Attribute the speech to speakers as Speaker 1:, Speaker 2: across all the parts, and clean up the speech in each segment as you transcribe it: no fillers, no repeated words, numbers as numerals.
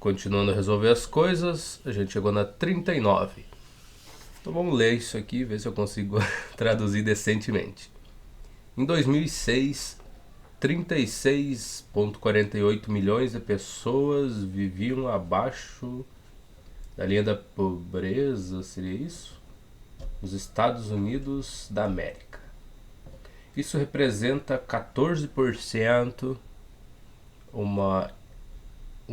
Speaker 1: Continuando a resolver as coisas, a gente chegou na 39. Então vamos ler isso aqui e ver se eu consigo traduzir decentemente. Em 2006, 36,48 milhões de pessoas viviam abaixo da linha da pobreza, seria isso? Nos Estados Unidos da América. Isso representa 14%, um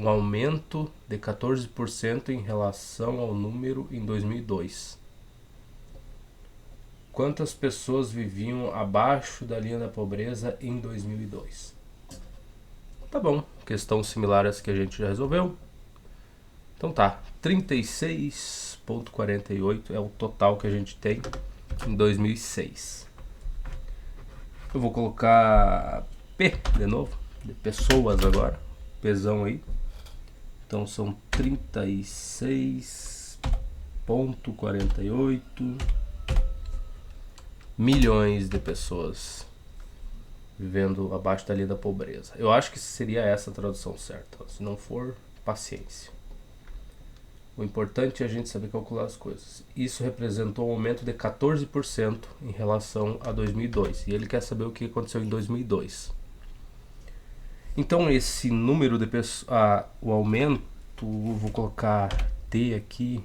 Speaker 1: aumento de 14% em relação ao número em 2002. Quantas pessoas viviam abaixo da linha da pobreza em 2002? Tá bom, questão similar às que a gente já resolveu. Então tá, 36,48 é o total que a gente tem em 2006. Eu vou colocar P de novo, de pessoas agora, Pzão aí. Então são 36,48 milhões de pessoas vivendo abaixo da linha da pobreza. Eu acho que seria essa a tradução certa. Se não for, paciência. O importante é a gente saber calcular as coisas. Isso representou um aumento de 14% em relação a 2002. E ele quer saber o que aconteceu em 2002. Então esse número de pessoas, o aumento, vou colocar T aqui,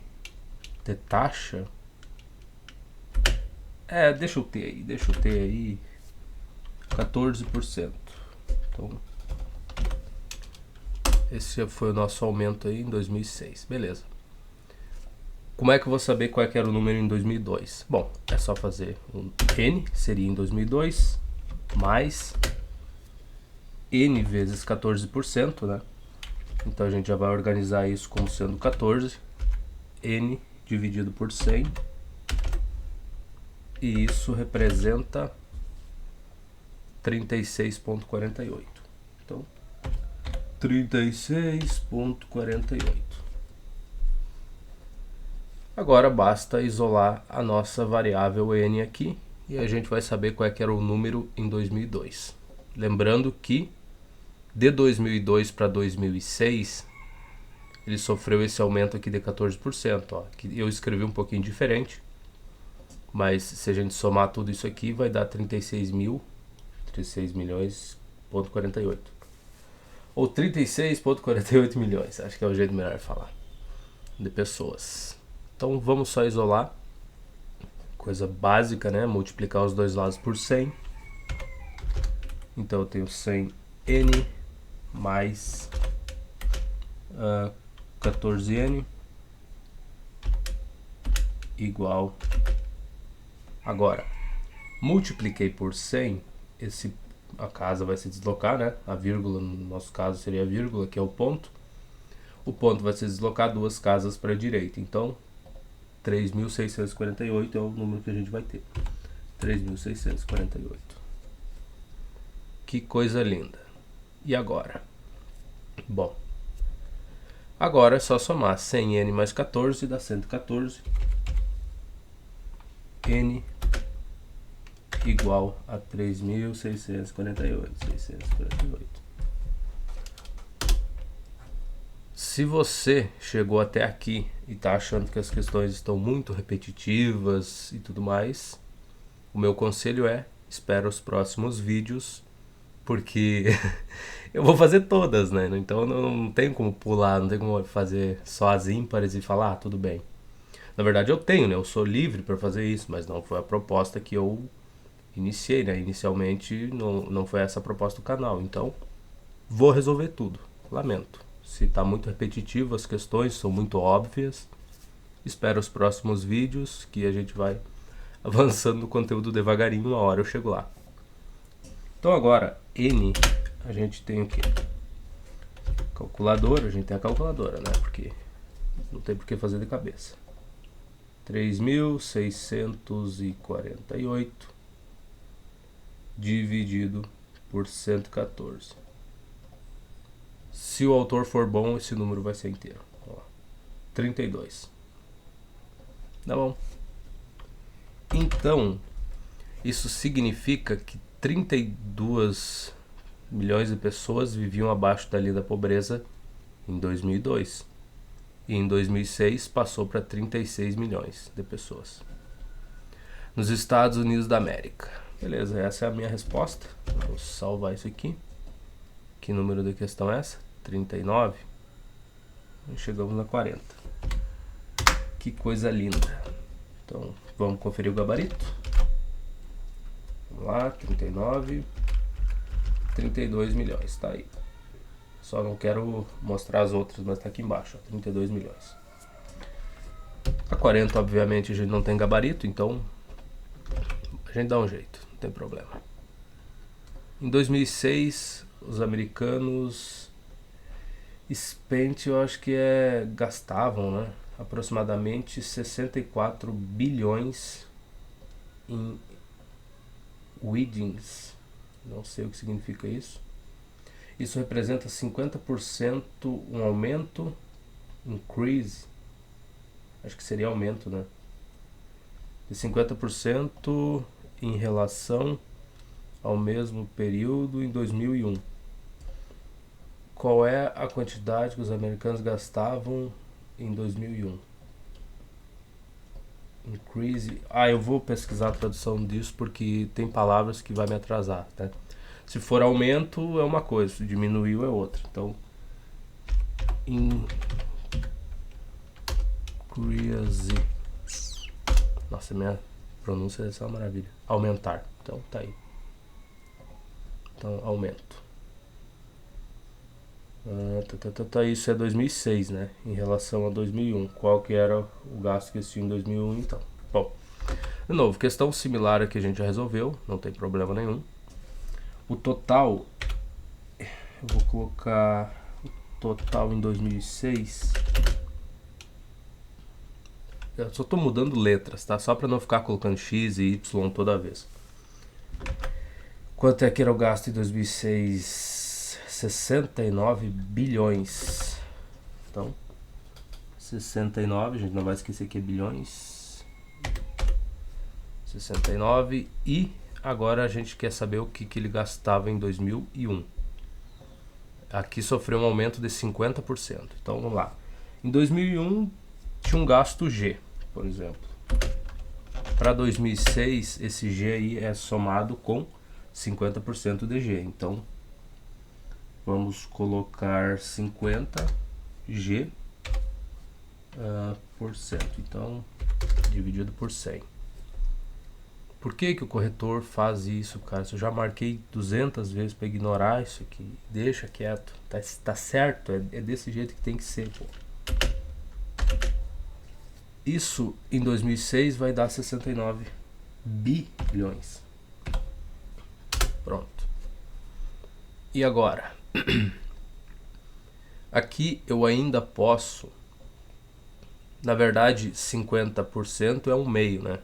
Speaker 1: de taxa. Deixa eu ter aí 14%. Então esse foi o nosso aumento aí em 2006, beleza. Como é que eu vou saber qual era o número em 2002? Bom, é só fazer um N, seria em 2002, mais N vezes 14%, né? Então a gente já vai organizar isso como sendo 14, N dividido por 100, e isso representa 36,48. Então, 36,48. Agora basta isolar a nossa variável N aqui e a gente vai saber qual era o número em 2002. Lembrando que de 2002 para 2006 ele sofreu esse aumento aqui de 14%. Ó, que eu escrevi um pouquinho diferente, mas se a gente somar tudo isso aqui vai dar 36 milhões,48. Ou 36,48 milhões, acho que é o jeito melhor de falar, de pessoas. Então vamos só isolar, coisa básica, né? Multiplicar os dois lados por 100. Então eu tenho 100n mais 14n igual. Agora, multipliquei por 100, a casa vai se deslocar, né? A vírgula, no nosso caso, seria a vírgula, que é o ponto. O ponto vai se deslocar duas casas para a direita. Então, 3.648 é o número que a gente vai ter. 3.648. Que coisa linda. E agora? Bom, agora é só somar 100n mais 14 dá 114. N igual a 3.648. Se você chegou até aqui e está achando que as questões estão muito repetitivas e tudo mais, o meu conselho é: espera os próximos vídeos, porque eu vou fazer todas, né? Então não tem como pular, não tem como fazer só as ímpares e falar, tudo bem. Na verdade eu tenho, né? Eu sou livre para fazer isso, mas não foi a proposta que eu iniciei, né? Inicialmente não foi essa a proposta do canal, então vou resolver tudo. Lamento. Se está muito repetitivo, as questões são muito óbvias. Espero os próximos vídeos que a gente vai avançando no conteúdo devagarinho, uma hora eu chego lá. Então agora, N, a gente tem o quê? Calculadora, a gente tem a calculadora, né? Porque não tem por que fazer de cabeça. 3.648 dividido por 114. Se o autor for bom, esse número vai ser inteiro. Ó, 32. Tá bom? Então, isso significa que 32 milhões de pessoas viviam abaixo da linha da pobreza em 2002. E em 2006 passou para 36 milhões de pessoas. Nos Estados Unidos da América. Beleza, essa é a minha resposta. Vou salvar isso aqui. Que número de questão é essa? 39. E chegamos na 40. Que coisa linda. Então, vamos conferir o gabarito. Vamos lá, 39. 32 milhões, tá aí. Só não quero mostrar as outras, mas tá aqui embaixo, ó, 32 milhões. A 40, obviamente, a gente não tem gabarito, então a gente dá um jeito, não tem problema. Em 2006, os americanos eu acho que gastavam, né, aproximadamente 64 bilhões em weddings. Não sei o que significa isso. Isso representa 50% um aumento, increase, acho que seria aumento, né? De 50% em relação ao mesmo período em 2001. Qual é a quantidade que os americanos gastavam em 2001? Increase. Eu vou pesquisar a tradução disso porque tem palavras que vai me atrasar, né? Se for aumento é uma coisa, se diminuiu é outra. Então, increase. Nossa, minha pronúncia é uma maravilha. Aumentar. Então, tá aí. Então, aumento. Isso é 2006, né? Em relação a 2001. Qual que era o gasto que existia em 2001, então? Bom, de novo, questão similar a que a gente já resolveu, não tem problema nenhum. O total, eu vou colocar o total em 2006. Eu só tô mudando letras, tá? Só para não ficar colocando X e Y toda vez. Quanto é que era o gasto em 2006? 69 bilhões. Então, 69, a gente não vai esquecer que é bilhões. 69. E agora a gente quer saber o que ele gastava em 2001. Aqui sofreu um aumento de 50%. Então, vamos lá. Em 2001, tinha um gasto G, por exemplo. Para 2006, esse G aí é somado com 50% de G. Então, vamos colocar 50 G por cento. Então, dividido por 100. Por que o corretor faz isso, cara? Eu já marquei 200 vezes para ignorar isso aqui. Deixa quieto. Tá certo, é desse jeito que tem que ser, pô. Isso em 2006 vai dar 69 bilhões. Pronto. E agora? Aqui eu ainda posso, na verdade 50% é um meio, né?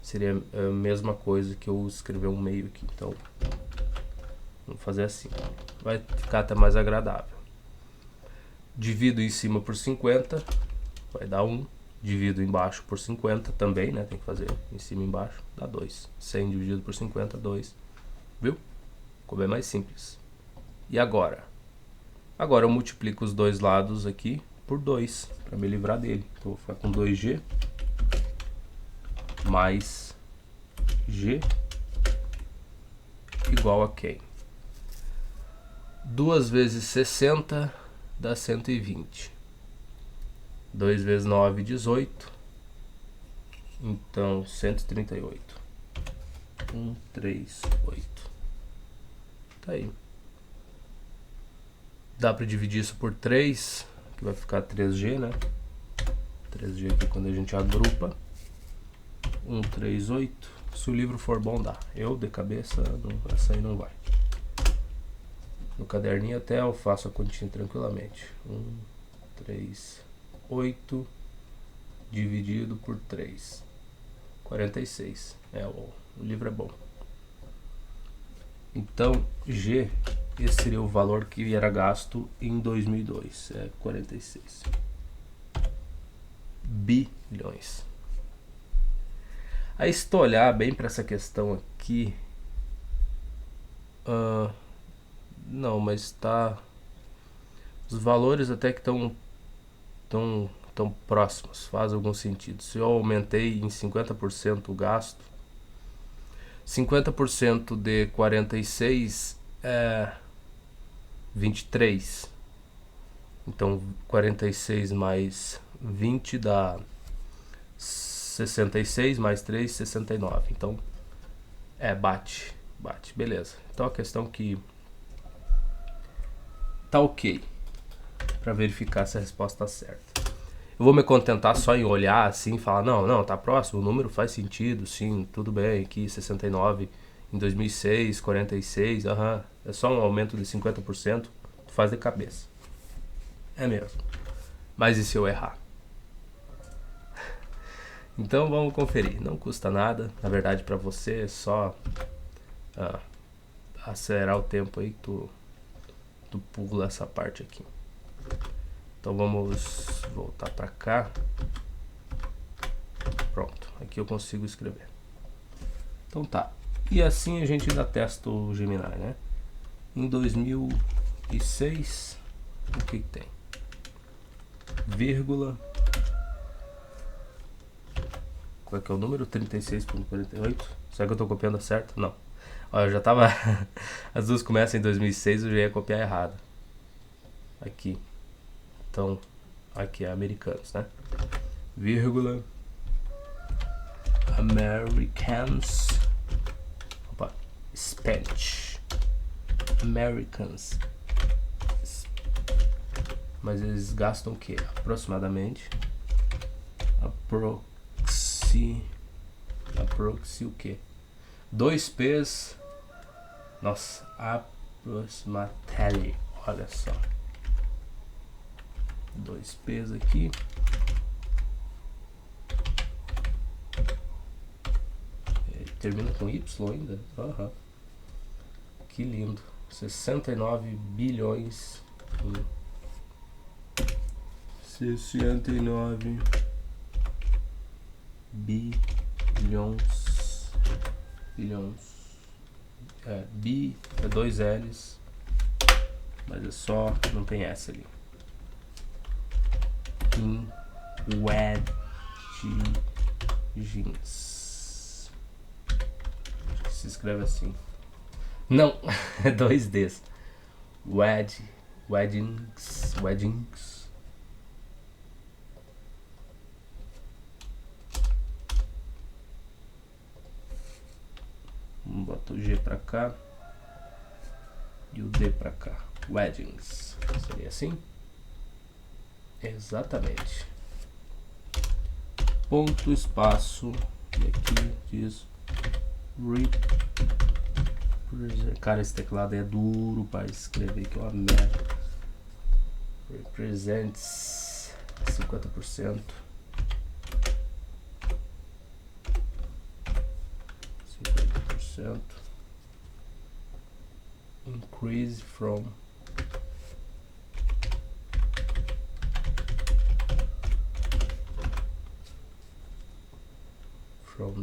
Speaker 1: Seria a mesma coisa que eu escrever um meio aqui. Então, vamos fazer assim. Vai ficar até mais agradável. Divido em cima por 50, vai dar 1. Divido embaixo por 50 também, né? Tem que fazer em cima e embaixo, dá 2. 100 dividido por 50, 2. Viu? Ficou bem mais simples. E agora? Agora eu multiplico os dois lados aqui por 2, para me livrar dele. Então vou ficar com 2G mais G igual a quem? 2 vezes 60 dá 120. 2 vezes 9, 18. Então, 138. 138. Tá aí. Dá para dividir isso por 3, que vai ficar 3G, né? 3G aqui quando a gente agrupa. 138. Se o livro for bom, dá. Eu, de cabeça, essa aí não vai. No caderninho até eu faço a continha tranquilamente. 138 dividido por 3. 46. O livro é bom. Então, G, esse seria o valor que era gasto em 2002. 46 bilhões. Aí se tu olhar bem para essa questão aqui, não, mas tá Os valores até que estão tão próximos, faz algum sentido. Se eu aumentei em 50% o gasto, 50% de 46 é 23. Então 46 mais 20 dá 66, mais 3, 69. Então bate, beleza. Então a questão que tá ok para verificar se a resposta está certa. Eu vou me contentar só em olhar assim, falar não, tá próximo, o número faz sentido, sim, tudo bem, aqui 69 em 2006, 46, é só um aumento de 50%, tu faz de cabeça. É mesmo. Mas e se eu errar? Então vamos conferir, não custa nada, na verdade para você é só acelerar o tempo aí que tu pula essa parte aqui. Então vamos voltar para cá. Pronto, aqui eu consigo escrever. Então tá. E assim a gente ainda testa o Gemini, né? Em 2006, o que tem? Vírgula. Qual é que é o número? 36.48. Será que eu tô copiando certo? Não. Olha, eu já tava... As duas começam em 2006, eu já ia copiar errado. Aqui. Então, aqui é americanos, né? Vírgula. Americans. Opa. Spanish. Americans. Mas eles gastam o que? Aproximadamente. Aproxi o que? 2 P's. Nossa. Approximately. Olha só. 2 P's aqui. Termina com Y ainda? Que lindo. 69 bilhões. 69 bilhões. Bi é 2 L's. Mas é só, não tem S ali. In wedgings. Se escreve assim. Não, é 2 D's. Weddings. Vamos botar o G pra cá e o D pra cá. Weddings. Seria assim? Exatamente. Ponto, espaço. E aqui diz cara, esse teclado é duro para escrever, que é uma merda. Represents 50%. 50%. Increase from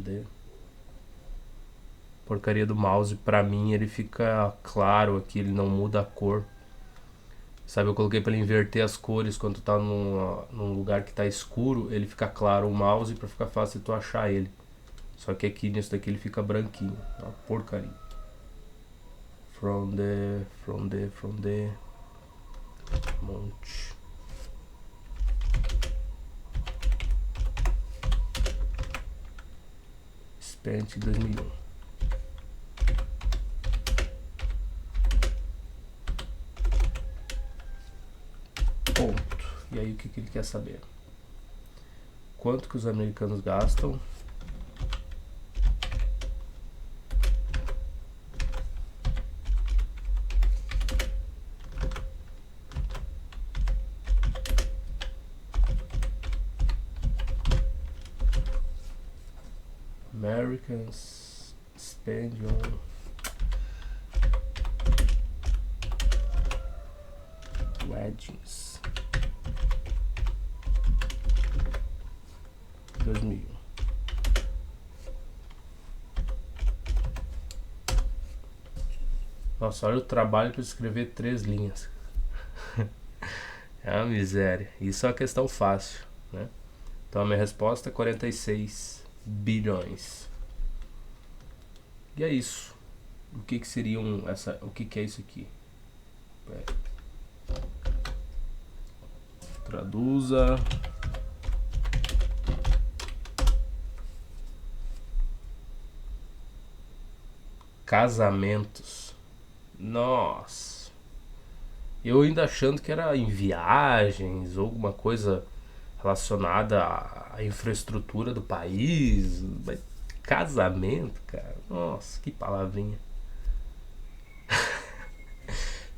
Speaker 1: the porcaria do mouse. Pra mim ele fica claro aqui, ele não muda a cor. Sabe, eu coloquei pra ele inverter as cores quando tá num lugar que tá escuro, ele fica claro o mouse pra ficar fácil de tu achar ele. Só que aqui nisso daqui ele fica branquinho, é uma porcaria. From the monte. Spent 2001. Ponto. E aí o que ele quer saber? Quanto que os americanos gastam? Americans spend on weddings 2001. Nossa, olha o trabalho para escrever 3 linhas. É uma miséria. Isso é uma questão fácil, né? Então a minha resposta é 46 bilhões. E é isso. O que seriam essa? O que é isso aqui? Traduza. Casamentos. Nossa. Eu ainda achando que era em viagens ou alguma coisa relacionada à infraestrutura do país. Mas casamento, cara. Nossa, que palavrinha.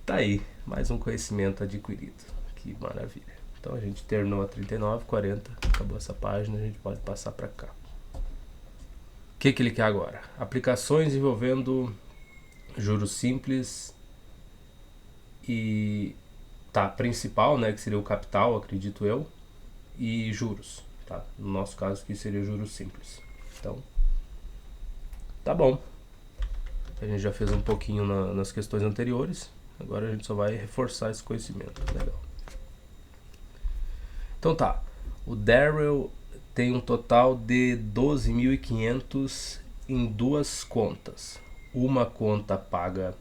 Speaker 1: Tá aí, mais um conhecimento adquirido. Que maravilha. Então a gente terminou a 39, 40, acabou essa página, a gente pode passar para cá. O que ele quer agora? Aplicações envolvendo juros simples e principal, né, que seria o capital, acredito eu, e juros, tá? No nosso caso aqui seria juros simples. Então, tá bom. A gente já fez um pouquinho nas questões anteriores. Agora a gente só vai reforçar esse conhecimento. Legal. Então tá. O Daryl tem um total de 12.500 em duas contas. Uma conta paga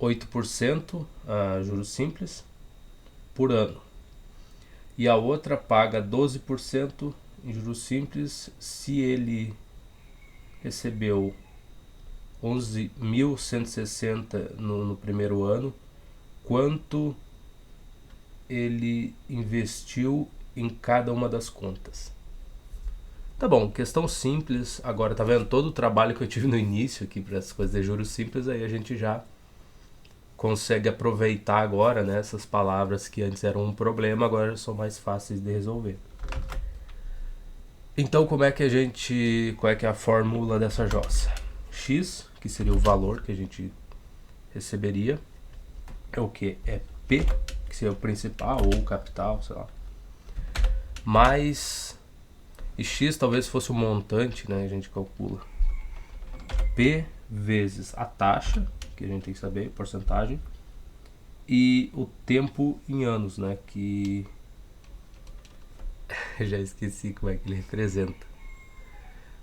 Speaker 1: 8% a juros simples por ano. E a outra paga 12% em juros simples se ele recebeu 11.160 no primeiro ano, quanto ele investiu em cada uma das contas. Tá bom, questão simples. Agora, tá vendo todo o trabalho que eu tive no início aqui para as coisas de juros simples, aí a gente já consegue aproveitar agora, né, essas palavras que antes eram um problema, agora são mais fáceis de resolver. Então, qual é que é a fórmula dessa jossa? X, que seria o valor que a gente receberia, é o que? É P, que seria o principal ou o capital, sei lá, mais, e X talvez fosse o montante, né, a gente calcula, P vezes a taxa, que a gente tem que saber, porcentagem, e o tempo em anos, né, que já esqueci como é que ele representa.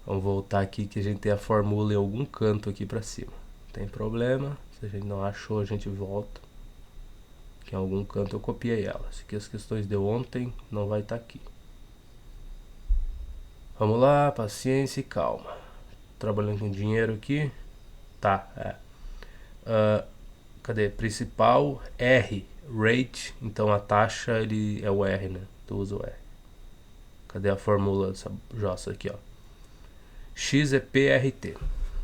Speaker 1: Vamos voltar aqui que a gente tem a fórmula em algum canto aqui pra cima. Não tem problema, se a gente não achou a gente volta. Que em algum canto eu copiei ela. Se aqui as questões de ontem não vai estar aqui. Vamos lá, paciência e calma. Trabalhando com dinheiro aqui. Tá, cadê? Principal, R, rate. Então a taxa ele é o R, né? Tu usa o R. Cadê a fórmula dessa jossa aqui, ó? X é PRT.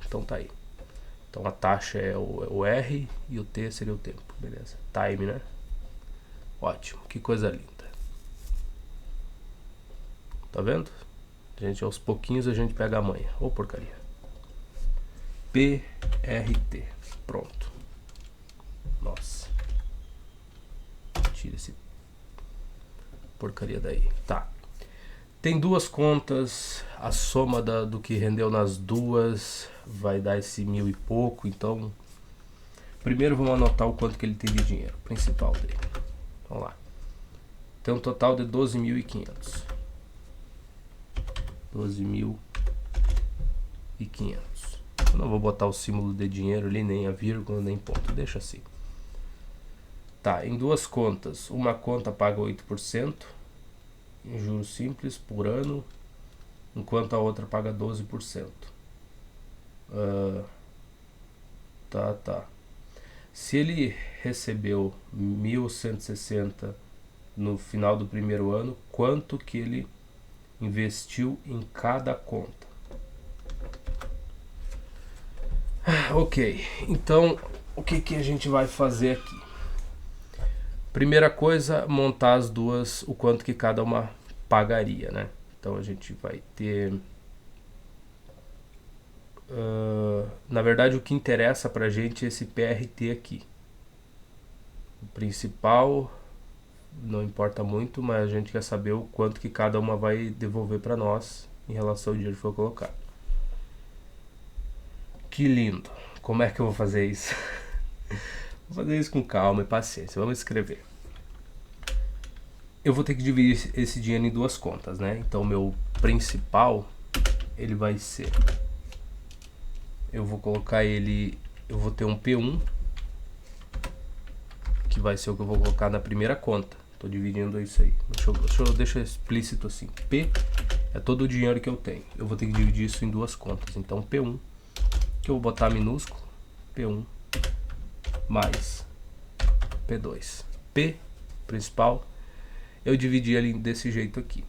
Speaker 1: Então tá aí. Então a taxa é o R e o T seria o tempo. Beleza. Time, né? Ótimo. Que coisa linda. Tá vendo? Gente, aos pouquinhos a gente pega a manha. Ô, porcaria. PRT. Pronto. Nossa. Tira esse porcaria daí. Tá. Tem duas contas, a soma do que rendeu nas duas vai dar esse 1.000 e pouco, então primeiro vamos anotar o quanto que ele tem de dinheiro, principal dele. Vamos lá. Tem um total de 12.500. 12.500. Eu não vou botar o símbolo de dinheiro ali, nem a vírgula, nem ponto, deixa assim. Tá, em duas contas, uma conta paga 8%. Em juros simples por ano, enquanto a outra paga 12%. Tá. Se ele recebeu 1.160 no final do primeiro ano, quanto que ele investiu em cada conta? Ok, então o que a gente vai fazer aqui? Primeira coisa, montar as duas, o quanto que cada uma pagaria, né? Então a gente vai ter... na verdade, o que interessa pra gente é esse PRT aqui. O principal não importa muito, mas a gente quer saber o quanto que cada uma vai devolver pra nós em relação ao dinheiro que foi colocado. Que lindo! Como é que eu vou fazer isso? Vou fazer isso com calma e paciência. Vamos escrever. eu vou ter que dividir esse dinheiro em duas contas, né? Então, meu principal, ele vai ser... Eu vou colocar ele... Eu vou ter um P1, que vai ser o que eu vou colocar na primeira conta. Tô dividindo isso aí. Deixa explícito assim. P é todo o dinheiro que eu tenho. Eu vou ter que dividir isso em duas contas. Então, P1, que eu vou botar minúsculo, P1 mais P2. P, principal, eu dividi ele desse jeito aqui.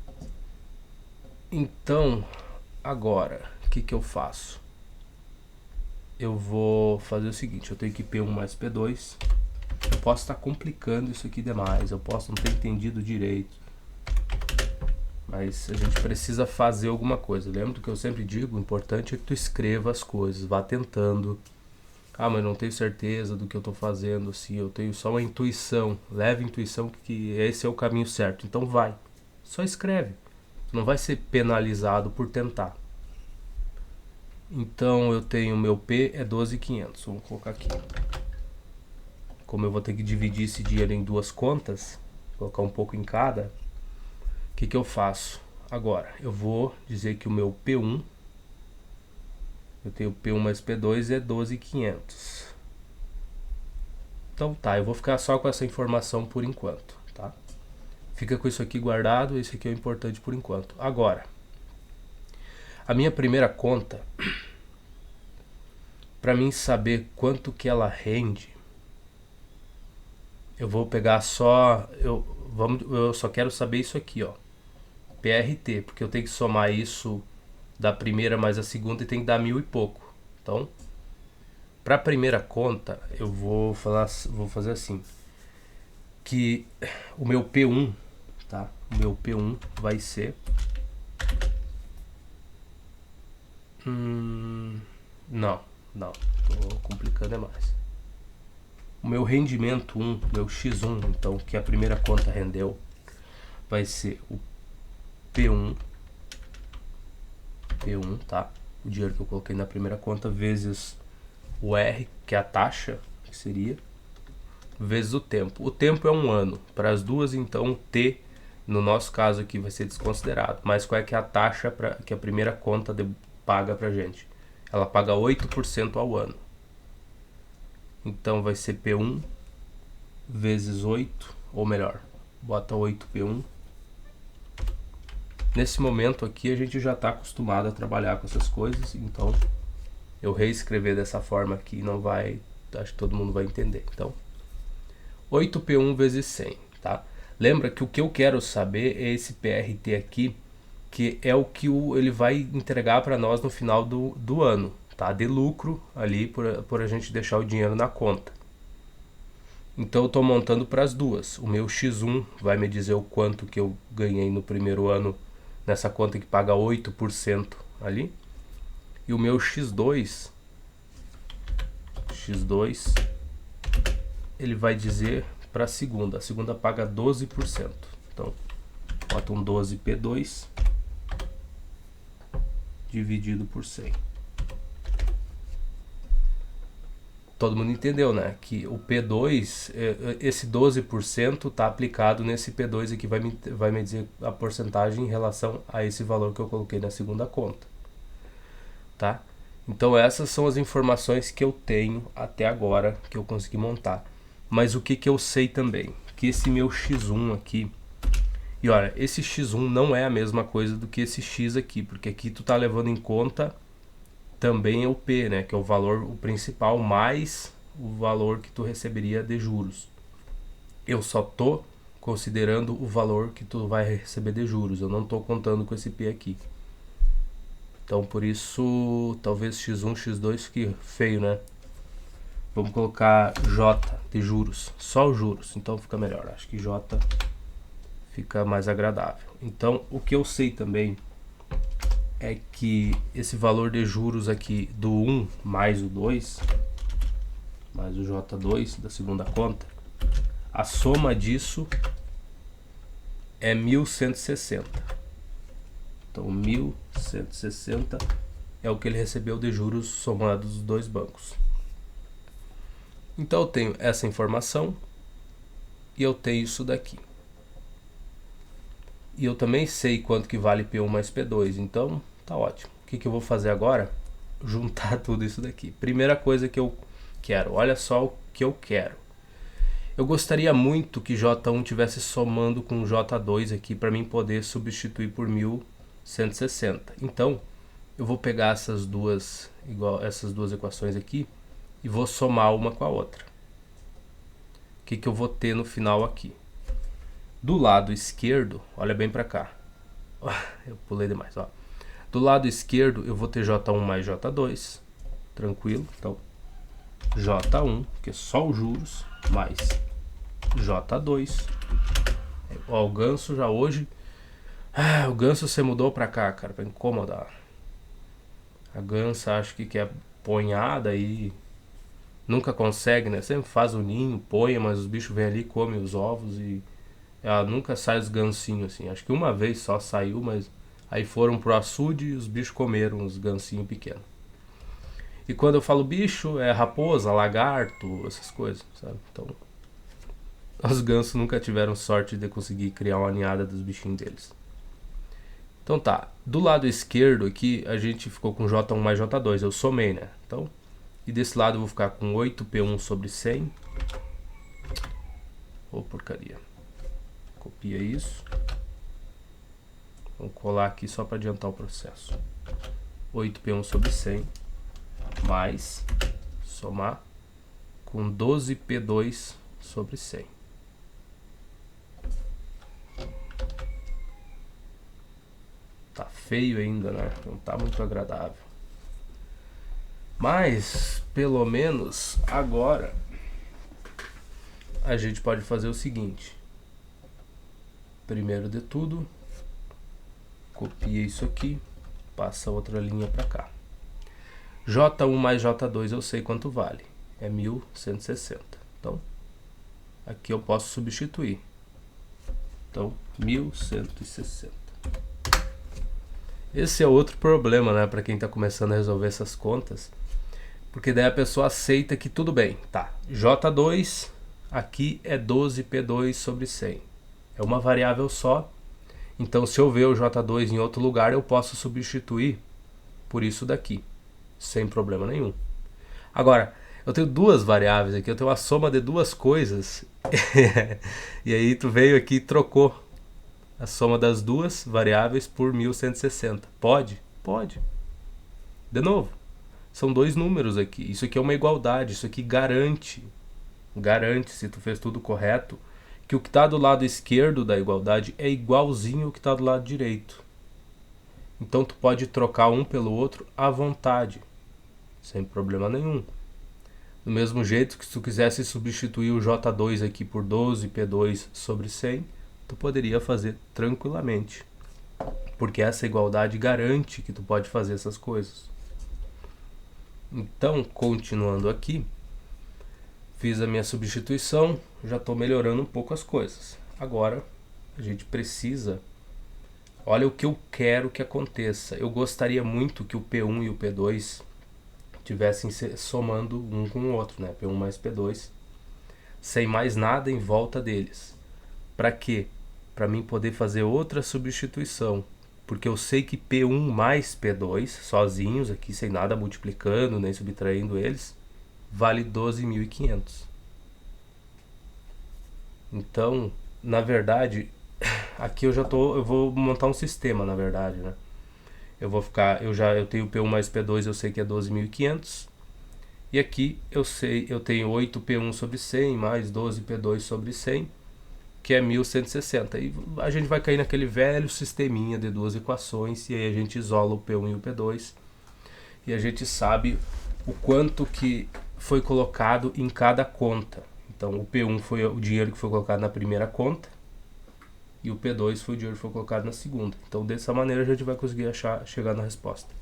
Speaker 1: Então, agora, o que eu faço? Eu vou fazer o seguinte, eu tenho que P1 mais P2. Eu posso estar complicando isso aqui demais, eu posso não ter entendido direito, mas a gente precisa fazer alguma coisa. Lembra do que eu sempre digo? O importante é que tu escreva as coisas, vá tentando. Ah, mas não tenho certeza do que eu estou fazendo, assim, eu tenho só uma intuição. Leve a intuição que esse é o caminho certo, então vai, só escreve. Não vai ser penalizado por tentar. Então eu tenho meu P é 12.500, vamos colocar aqui. Como eu vou ter que dividir esse dinheiro em duas contas, colocar um pouco em cada, o que eu faço? Agora, eu vou dizer que o meu P1, eu tenho P1 mais P2 é 12.500. Então tá, eu vou ficar só com essa informação por enquanto, tá? Fica com isso aqui guardado, esse aqui é o importante por enquanto. Agora, a minha primeira conta, para mim saber quanto que ela rende, eu vou pegar só, eu só quero saber isso aqui, ó, PRT, porque eu tenho que somar isso da primeira mais a segunda e tem que dar 1.000 e pouco. Então, para a primeira conta, eu vou fazer assim, que o meu P1, tá? O meu P1 vai ser não, tô complicando demais. O meu rendimento 1, meu X1, então, que a primeira conta rendeu, vai ser o P1, tá? O dinheiro que eu coloquei na primeira conta, vezes o R, que é a taxa, que seria, vezes o tempo. O tempo é 1 ano. Para as duas, então, o T, no nosso caso aqui, vai ser desconsiderado. Mas qual é que é a taxa que a primeira conta paga pra gente? Ela paga 8% ao ano. Então vai ser P1 vezes 8, ou melhor, bota 8P1. Nesse momento aqui a gente já está acostumado a trabalhar com essas coisas, então eu reescrever dessa forma aqui não vai, acho que todo mundo vai entender. Então, 8P1 vezes 100, tá? Lembra que o que eu quero saber é esse PRT aqui, que é o que ele vai entregar para nós no final do ano, tá? De lucro ali por a gente deixar o dinheiro na conta. Então eu estou montando para as duas. O meu X1 vai me dizer o quanto que eu ganhei no primeiro ano nessa conta que paga 8% ali. E o meu X2, ele vai dizer para a segunda. A segunda paga 12%. Então, bota um 12P2 dividido por 100. Todo mundo entendeu, né? Que o P2, esse 12% está aplicado nesse P2 aqui, vai me dizer a porcentagem em relação a esse valor que eu coloquei na segunda conta. Tá? Então essas são as informações que eu tenho até agora, que eu consegui montar. Mas o que eu sei também? Que esse meu X1 aqui, e olha, esse X1 não é a mesma coisa do que esse X aqui, porque aqui tu tá levando em conta também é o P, né, que é o valor o principal mais o valor que tu receberia de juros. Eu só tô considerando o valor que tu vai receber de juros, eu não tô contando com esse P aqui. Então por isso talvez X1, X2 fique feio, né? Vamos colocar J de juros, só os juros, então fica melhor. Acho que J fica mais agradável. Então o que eu sei também é que esse valor de juros aqui do 1 mais o 2, mais o J2 da segunda conta, a soma disso é 1.160. Então 1.160 é o que ele recebeu de juros somados dos dois bancos. Então eu tenho essa informação e eu tenho isso daqui. E eu também sei quanto que vale P1 mais P2, então tá ótimo. O que eu vou fazer agora? Juntar tudo isso daqui. Primeira coisa que eu quero, olha só o que eu quero. Eu gostaria muito que J1 tivesse somando com J2 aqui para mim poder substituir por 1160. Então, eu vou pegar essas duas equações aqui e vou somar uma com a outra. O que eu vou ter no final aqui? Do lado esquerdo, olha bem para cá. Eu pulei demais, ó. Do lado esquerdo eu vou ter J1 mais J2, tranquilo. Então, J1, que é só os juros, mais J2. Ó, o Ganso já hoje... o Ganso você mudou pra cá, cara, pra incomodar. A Gansa acho que é ponhada e nunca consegue, né? Sempre faz o ninho, ponha, mas os bichos vêm ali, comem os ovos e ela nunca sai os gansinhos assim. Acho que uma vez só saiu, mas aí foram pro açude e os bichos comeram os gansinhos pequenos. E quando eu falo bicho, é raposa, lagarto, essas coisas, sabe? Então, os gansos nunca tiveram sorte de conseguir criar uma ninhada dos bichinhos deles. Então tá, do lado esquerdo aqui a gente ficou com J1 mais J2, eu somei, né? Então, e desse lado eu vou ficar com 8P1 sobre 100. Ô, porcaria. Copia isso. Vamos colar aqui só para adiantar o processo. 8P1 sobre 100 mais somar com 12P2 sobre 100. Tá feio ainda, né? Não tá muito agradável. Mas, pelo menos, agora a gente pode fazer o seguinte. Primeiro de tudo, copia isso aqui, passa outra linha para cá. J1 mais J2 eu sei quanto vale, é 1160. Então, aqui eu posso substituir. Então, 1160. Esse é outro problema, né, para quem está começando a resolver essas contas, porque daí a pessoa aceita que tudo bem, tá, J2 aqui é 12P2 sobre 100, é uma variável só, então se eu ver o J2 em outro lugar eu posso substituir por isso daqui, sem problema nenhum. Agora, eu tenho duas variáveis aqui, eu tenho a soma de duas coisas, e aí tu veio aqui e trocou a soma das duas variáveis por 1160. Pode? Pode. De novo, são dois números aqui. Isso aqui é uma igualdade. Isso aqui garante, se tu fez tudo correto, que o que está do lado esquerdo da igualdade é igualzinho ao que está do lado direito. Então tu pode trocar um pelo outro à vontade, sem problema nenhum. Do mesmo jeito que se tu quisesse substituir o J2 aqui por 12P2 sobre 100, tu poderia fazer tranquilamente, porque essa igualdade garante que tu pode fazer essas coisas. Então, continuando aqui, fiz a minha substituição, já estou melhorando um pouco as coisas. Agora, a gente precisa... Olha o que eu quero que aconteça. Eu gostaria muito que o P1 e o P2 tivessem somando um com o outro, né? P1 mais P2, sem mais nada em volta deles. Para quê? Para mim poder fazer outra substituição, porque eu sei que P1 mais P2, sozinhos aqui, sem nada multiplicando nem subtraindo eles, vale 12.500. Então, na verdade, aqui eu vou montar um sistema, na verdade, né? Eu tenho P1 mais P2, eu sei que é 12.500. E aqui eu tenho 8P1 sobre 100 mais 12P2 sobre 100, que é 1160. E a gente vai cair naquele velho sisteminha de duas equações, e aí a gente isola o P1 e o P2, e a gente sabe o quanto que foi colocado em cada conta. Então o P1 foi o dinheiro que foi colocado na primeira conta, e o P2 foi o dinheiro que foi colocado na segunda. Então dessa maneira a gente vai conseguir chegar na resposta.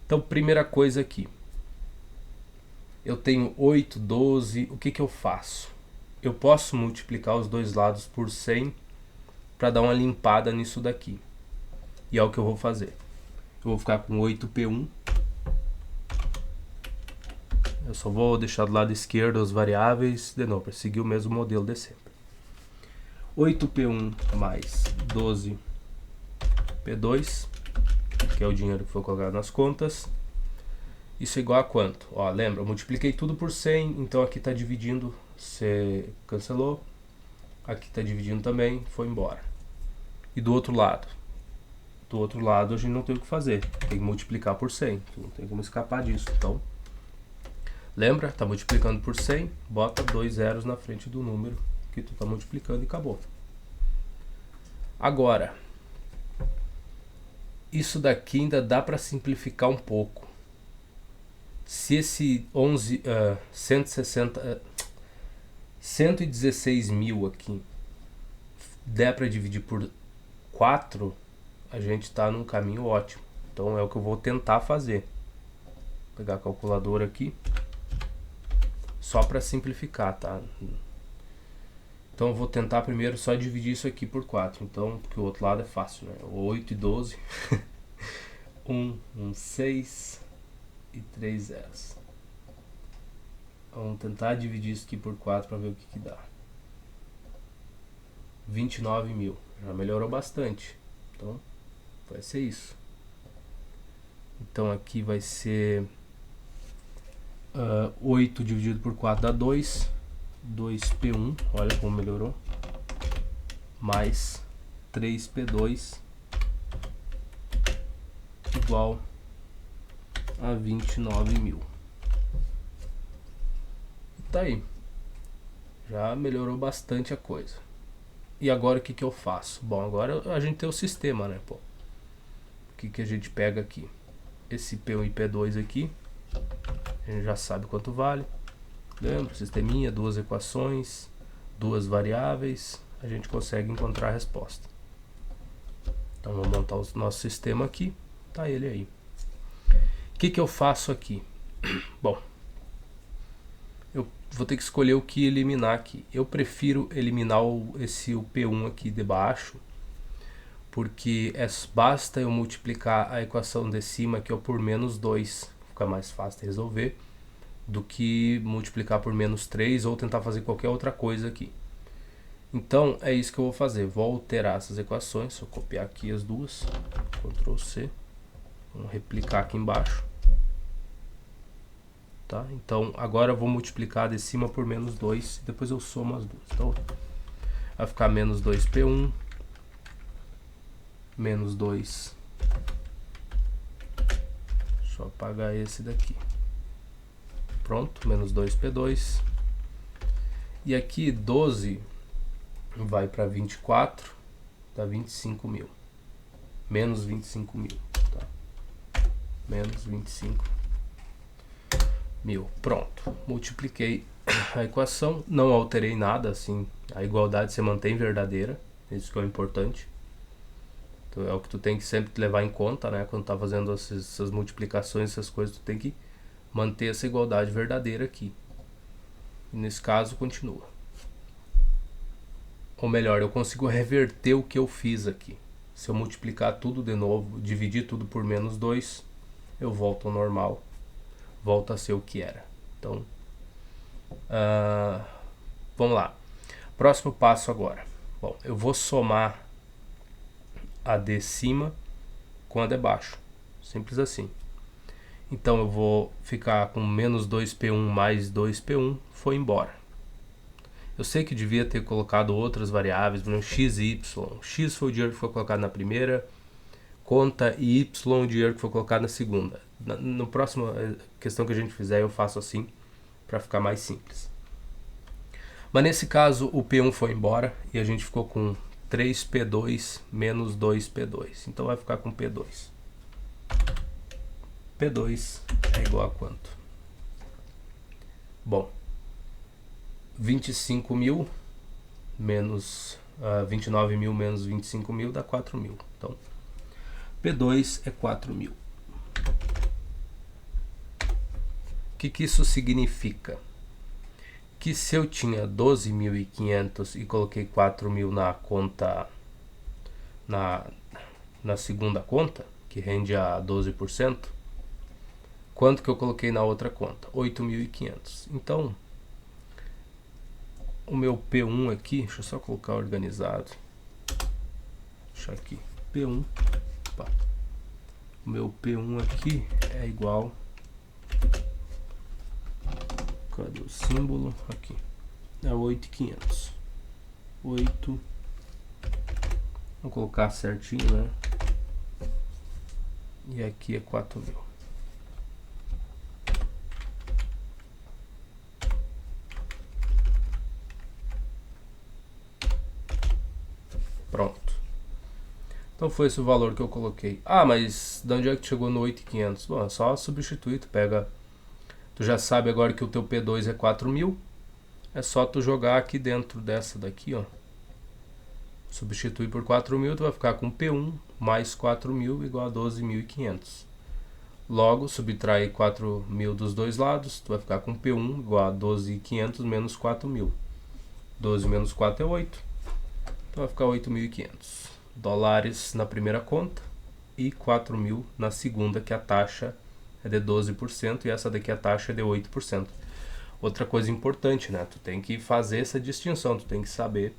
Speaker 1: Então, primeira coisa aqui, eu tenho 8, 12, o que eu faço? Eu posso multiplicar os dois lados por 100 para dar uma limpada nisso daqui. E é o que eu vou fazer. Eu vou ficar com 8P1. Eu só vou deixar do lado esquerdo as variáveis, de novo, para seguir o mesmo modelo de sempre. 8P1 mais 12 P2, que é o dinheiro que foi colocado nas contas. Isso é igual a quanto? Ó, lembra, eu multipliquei tudo por 100, então aqui está dividindo, você cancelou, aqui está dividindo também, foi embora. E do outro lado? Do outro lado a gente não tem o que fazer, tem que multiplicar por 100, não tem como escapar disso. Então, lembra, está multiplicando por 100, bota 2 zeros na frente do número que tu está multiplicando e acabou. Agora, isso daqui ainda dá para simplificar um pouco. Se esse 116 mil aqui der para dividir por 4, a gente está num caminho ótimo. Então é o que eu vou tentar fazer. Vou pegar a calculadora aqui, só para simplificar, tá? Então eu vou tentar primeiro só dividir isso aqui por 4, então, porque o outro lado é fácil, né? 8 e 12, 6 e 3 zeros. Vamos tentar dividir isso aqui por 4 para ver o que dá. 29 mil, já melhorou bastante, então vai ser isso. Então aqui vai ser 8 dividido por 4 dá 2, 2P1, olha como melhorou, mais 3P2 igual a 29 mil. Tá aí, já melhorou bastante a coisa. E agora o que eu faço? Bom, agora a gente tem o sistema, né? Pô, o que a gente pega aqui? Esse P1 e P2 aqui, a gente já sabe quanto vale. Lembra? Sisteminha, duas equações, duas variáveis, a gente consegue encontrar a resposta. Então vamos montar o nosso sistema aqui, tá ele aí. O que eu faço aqui? Bom, eu vou ter que escolher o que eliminar aqui. Eu prefiro eliminar o P1 aqui de baixo, porque basta eu multiplicar a equação de cima aqui por menos 2, fica mais fácil de resolver, do que multiplicar por menos 3 ou tentar fazer qualquer outra coisa aqui. Então é isso que eu vou fazer, vou alterar essas equações, vou copiar aqui as duas, Ctrl C, vamos replicar aqui embaixo. Tá? Então agora eu vou multiplicar de cima por menos 2 e depois eu somo as duas. Então vai ficar menos 2P1 menos 2, deixa eu apagar esse daqui, pronto, menos 2P2, e aqui 12 vai para 24, dá 25 mil, menos 25 mil, tá? Menos 25 mil, pronto, multipliquei a equação, não alterei nada, assim, a igualdade se mantém verdadeira, isso que é o importante. Então é o que tu tem que sempre levar em conta, né? Quando tá fazendo essas multiplicações, essas coisas, tu tem que manter essa igualdade verdadeira aqui. E nesse caso, continua. Ou melhor, eu consigo reverter o que eu fiz aqui. Se eu multiplicar tudo de novo, dividir tudo por menos 2, eu volto ao normal. Volta a ser o que era. Então, vamos lá. Próximo passo agora. Bom, eu vou somar a de cima com a de baixo, simples assim. Então eu vou ficar com menos 2P1 mais 2P1, foi embora. Eu sei que devia ter colocado outras variáveis, por exemplo, x e y. X foi o dinheiro que foi colocado na primeira conta e y o dinheiro que foi colocado na segunda. No próximo questão que a gente fizer eu faço assim, para ficar mais simples. Mas nesse caso o P1 foi embora e a gente ficou com 3P2 menos 2P2. Então vai ficar com P2. P2 é igual a quanto? Bom, 25 mil menos 29 mil menos 25 mil dá 4 mil. Então, P2 é 4 mil. O que isso significa? Que se eu tinha 12.500 e coloquei 4 mil na conta, na segunda conta, que rende a 12%, quanto que eu coloquei na outra conta? 8.500. Então, o meu P1 aqui, deixa eu só colocar organizado. deixar aqui P1. Opa. O meu P1 aqui é igual, cadê o símbolo? Aqui é 8.500. 8, vou colocar certinho, né? E aqui é 4.000. Pronto. Então foi esse o valor que eu coloquei. Ah, mas de onde é que chegou no 8.500? Bom, é só substituir. Tu pega, tu já sabe agora que o teu P2 é 4.000. É só tu jogar aqui dentro dessa daqui, ó. Substituir por 4.000, tu vai ficar com P1 mais 4.000 igual a 12.500. Logo, subtrai 4.000 dos dois lados, tu vai ficar com P1 igual a 12.500 menos 4.000. 12 menos 4 é 8. Então vai ficar 8.500 dólares na primeira conta e 4.000 na segunda, que a taxa é de 12% e essa daqui a taxa é de 8%. Outra coisa importante, né? Tu tem que fazer essa distinção, tu tem que saber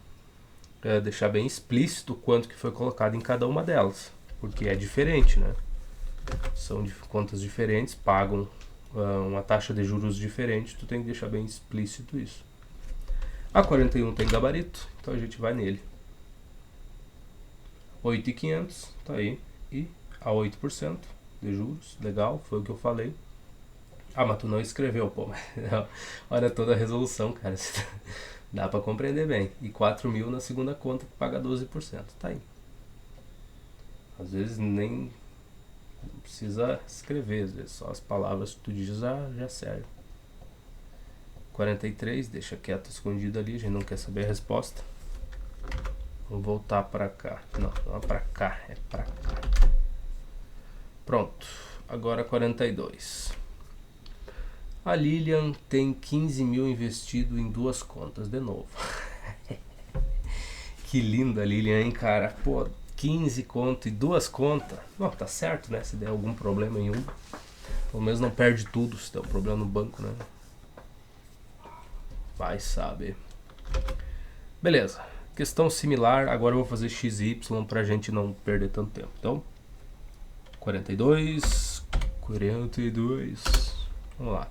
Speaker 1: deixar bem explícito quanto que foi colocado em cada uma delas, porque é diferente, né? São contas diferentes, pagam uma taxa de juros diferente, tu tem que deixar bem explícito isso. A 41 tem gabarito, então a gente vai nele. 8.500, tá aí, e a 8% de juros, legal, foi o que eu falei. Ah, mas tu não escreveu, pô, olha toda a resolução, cara, dá pra compreender bem. E 4.000 na segunda conta que paga 12%, tá aí. Às vezes nem não precisa escrever, às vezes só as palavras que tu diz já serve. 43, deixa quieto, escondido ali, a gente não quer saber a resposta. Vamos voltar pra cá. Não é pra cá, é pra cá. Pronto, agora 42. A Lilian tem 15.000 investido em duas contas, de novo. Que linda a Lilian, hein, cara? Pô, 15 contas e duas contas. Não, tá certo, né? Se der algum problema em uma, pelo menos não perde tudo se der um problema no banco, né? Vai saber. Beleza. Questão similar, agora eu vou fazer x e y pra gente não perder tanto tempo. Então, 42. Vamos lá.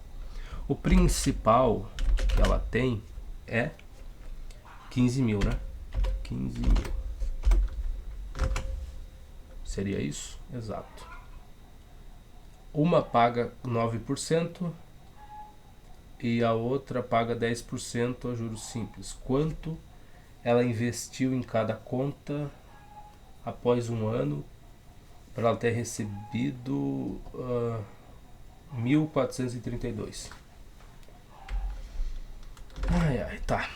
Speaker 1: O principal que ela tem é 15.000, né? 15.000. Seria isso? Exato. Uma paga 9% e a outra paga 10% a juros simples. Quanto ela investiu em cada conta após um ano para ela ter recebido 1.432. Ai, tá.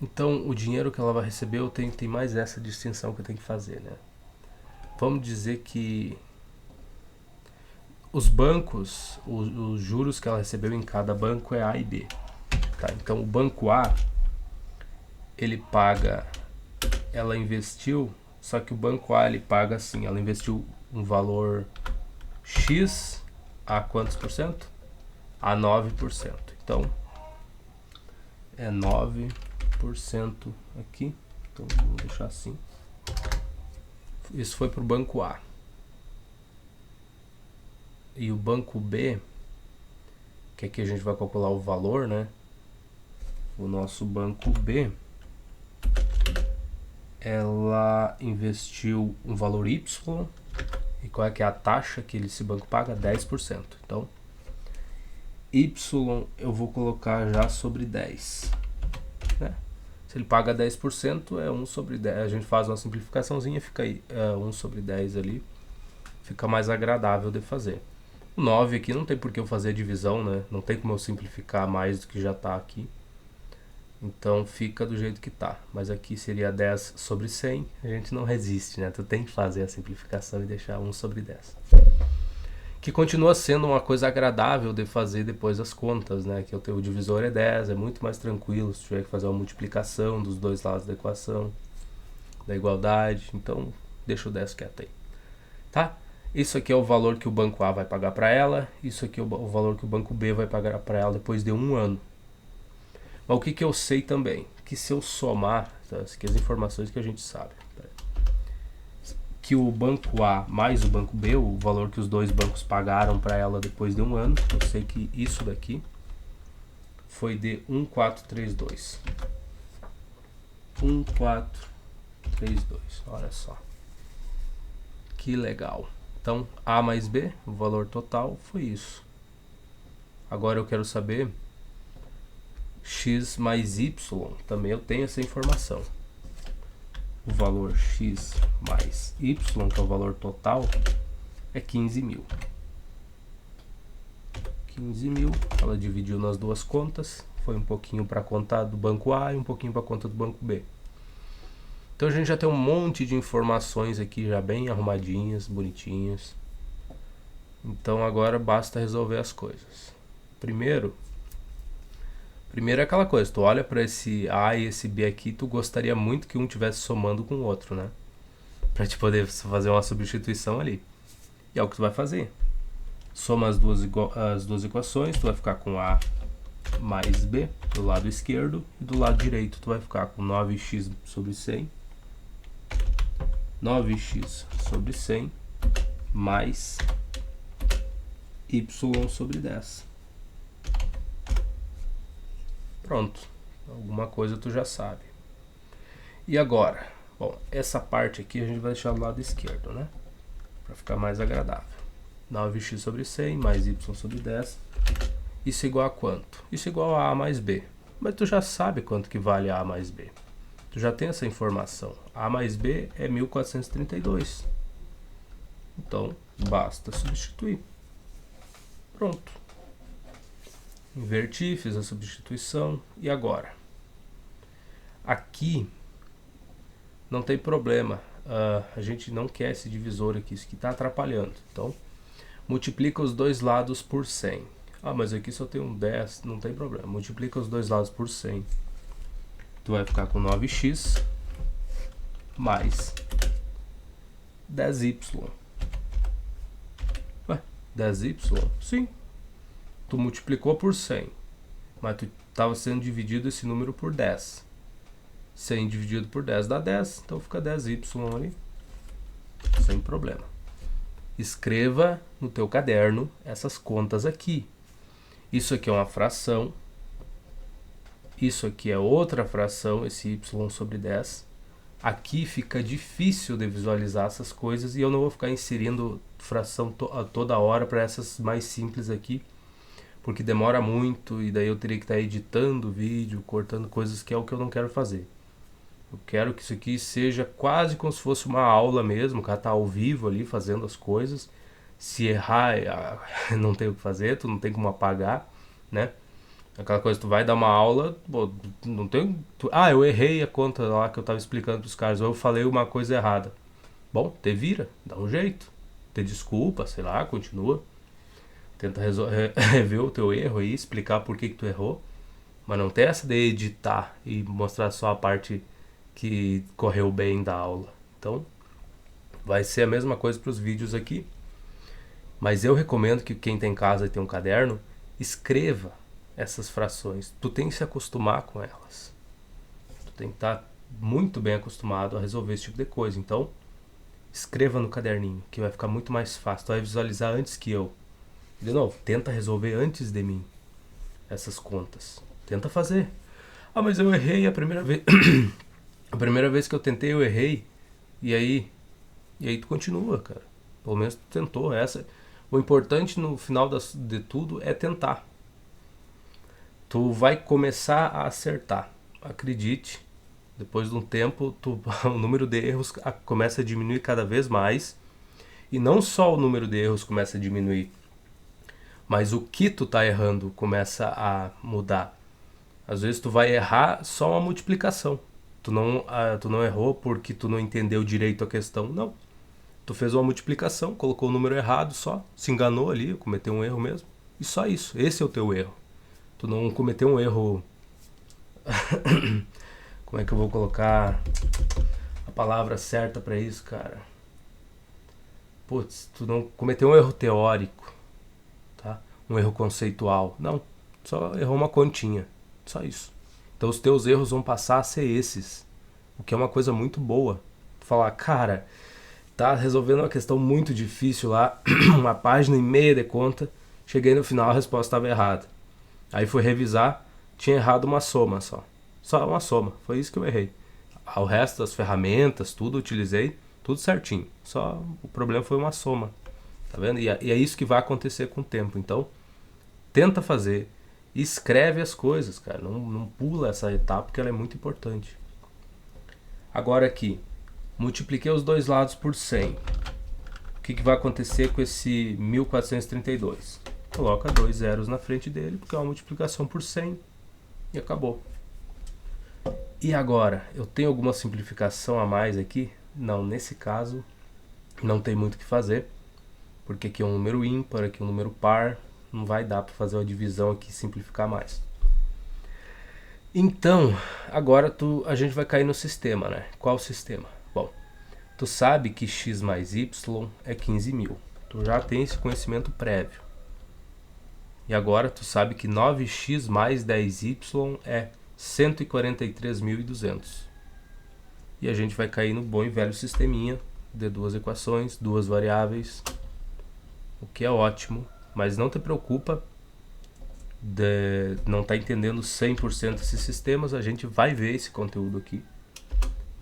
Speaker 1: Então o dinheiro que ela vai receber tem mais essa distinção que eu tenho que fazer, né? Vamos dizer que os bancos, os juros que ela recebeu em cada banco é A e B. Tá? Então o banco A, ele paga, ela investiu, só que o banco A ele paga assim, ela investiu um valor X a quantos por cento? A 9%. Então é 9% aqui. Então vou deixar assim. Isso foi para o banco A. E o banco B, que aqui a gente vai calcular o valor, né? O nosso banco B, ela investiu um valor Y. E qual é que é a taxa que esse banco paga? 10%. Então, Y eu vou colocar já sobre 10. Né? Se ele paga 10%, é 1 sobre 10. A gente faz uma simplificaçãozinha, fica aí 1 sobre 10 ali. Fica mais agradável de fazer. O 9 aqui não tem por que eu fazer a divisão, né? Não tem como eu simplificar mais do que já está aqui. Então fica do jeito que tá. Mas aqui seria 10 sobre 100. A gente não resiste, né? Tu tem que fazer a simplificação e deixar 1 sobre 10. Que continua sendo uma coisa agradável de fazer depois das contas, né? Que o divisor é 10, é muito mais tranquilo se tiver que fazer uma multiplicação dos dois lados da equação, da igualdade. Então deixa o 10 quieto aí. Tá? Isso aqui é o valor que o banco A vai pagar para ela. Isso aqui é o valor que o banco B vai pagar para ela depois de um ano. Mas o que eu sei também? Que se eu somar, tá? Aqui as informações que a gente sabe. que o banco A mais o banco B, o valor que os dois bancos pagaram para ela depois de um ano, eu sei que isso daqui foi de 1432. 1432, olha só. Que legal. Então, A mais B, o valor total foi isso. Agora eu quero saber X mais Y, também eu tenho essa informação. O valor X mais Y, que é o valor total, é 15 mil. 15 mil, ela dividiu nas duas contas, foi um pouquinho para a conta do banco A e um pouquinho para a conta do banco B. Então a gente já tem um monte de informações aqui já bem arrumadinhas, bonitinhas. Então agora basta resolver as coisas. Primeiro é aquela coisa, tu olha para esse A e esse B aqui, tu gostaria muito que um tivesse somando com o outro, né? Pra te poder fazer uma substituição ali. E é o que tu vai fazer. Soma as duas equações, tu vai ficar com A mais B do lado esquerdo, e do lado direito tu vai ficar com 9x sobre 100. 9x sobre 100 mais y sobre 10. Pronto, alguma coisa tu já sabe. E agora? Bom, essa parte aqui a gente vai deixar do lado esquerdo, né? Para ficar mais agradável. 9x sobre 100 mais y sobre 10. Isso é igual a quanto? Isso é igual a A mais B. Mas tu já sabe quanto que vale A mais B. Tu já tem essa informação. A mais B é 1432. Então, basta substituir. Pronto. Inverti, fiz a substituição. E agora? Aqui não tem problema. A gente não quer esse divisor aqui. Isso aqui está atrapalhando. Então, multiplica os dois lados por 100. Ah, mas aqui só tem um 10. Não tem problema. Multiplica os dois lados por 100. Tu vai ficar com 9x mais 10y. Ué, 10y? Sim. Tu multiplicou por 100, mas tu estava sendo dividido esse número por 10. 100 dividido por 10 dá 10, então fica 10y ali, sem problema. Escreva no teu caderno essas contas aqui. Isso aqui é uma fração. Isso aqui é outra fração, esse y sobre 10. Aqui fica difícil de visualizar essas coisas e eu não vou ficar inserindo fração toda hora para essas mais simples aqui, porque demora muito e daí eu teria que estar editando o vídeo, cortando coisas que é o que eu não quero fazer. Eu quero que isso aqui seja quase como se fosse uma aula mesmo, o cara tá ao vivo ali fazendo as coisas. Se errar, não tem o que fazer, tu não tem como apagar, né? Aquela coisa, tu vai dar uma aula, pô, não tem... eu errei a conta lá que eu tava explicando pros caras, ou eu falei uma coisa errada. Bom, te vira, dá um jeito. Te desculpa, sei lá, continua. Tenta rever o teu erro aí, explicar por que tu errou. Mas não tem essa de editar e mostrar só a parte que correu bem da aula. Então, vai ser a mesma coisa para os vídeos aqui. Mas eu recomendo que quem tem casa e tem um caderno, escreva essas frações. Tu tem que se acostumar com elas. Tu tem que estar muito bem acostumado a resolver esse tipo de coisa. Então, escreva no caderninho, que vai ficar muito mais fácil. Tu vai visualizar antes que eu. De novo, tenta resolver antes de mim essas contas. Tenta fazer. Ah, mas eu errei a primeira vez. A primeira vez que eu tentei, eu errei. E aí tu continua, cara. Pelo menos tu tentou. O importante no final de tudo é tentar. Tu vai começar a acertar. Acredite. Depois de um tempo, o número de erros começa a diminuir cada vez mais. E não só o número de erros começa a diminuir, mas o que tu tá errando começa a mudar. Às vezes tu vai errar só uma multiplicação. Tu não errou porque tu não entendeu direito a questão. Não. Tu fez uma multiplicação, colocou o número errado só, se enganou ali, cometeu um erro mesmo. E só isso. Esse é o teu erro. Tu não cometeu um erro... Como é que eu vou colocar a palavra certa pra isso, cara? Putz, tu não cometeu um erro teórico, tá? Um erro conceitual. Não, só errou uma continha. Só isso. Então os teus erros vão passar a ser esses. O que é uma coisa muito boa. Tu falar, cara, Tá resolvendo uma questão muito difícil lá, uma página e meia de conta, cheguei no final, a resposta estava errada. Aí fui revisar, tinha errado uma soma só. Só uma soma, foi isso que eu errei. O resto das ferramentas, tudo utilizei, tudo certinho. Só o problema foi uma soma, tá vendo? E é isso que vai acontecer com o tempo. Então, tenta fazer, escreve as coisas, cara. Não pula essa etapa porque ela é muito importante. Agora aqui, multipliquei os dois lados por 100. O que vai acontecer com esse 1432? Coloca 2 zeros na frente dele, porque é uma multiplicação por 100 e acabou. E agora, eu tenho alguma simplificação a mais aqui? Não, nesse caso não tem muito o que fazer, porque aqui é um número ímpar, aqui é um número par, não vai dar para fazer uma divisão aqui e simplificar mais. Então, agora a gente vai cair no sistema, né? Qual sistema? Bom, tu sabe que x mais y é 15.000. Tu já tem esse conhecimento prévio. E agora tu sabe que 9x mais 10y é 143.200. E a gente vai cair no bom e velho sisteminha de duas equações, duas variáveis, o que é ótimo, mas não te preocupa de não estar entendendo 100% esses sistemas, a gente vai ver esse conteúdo aqui.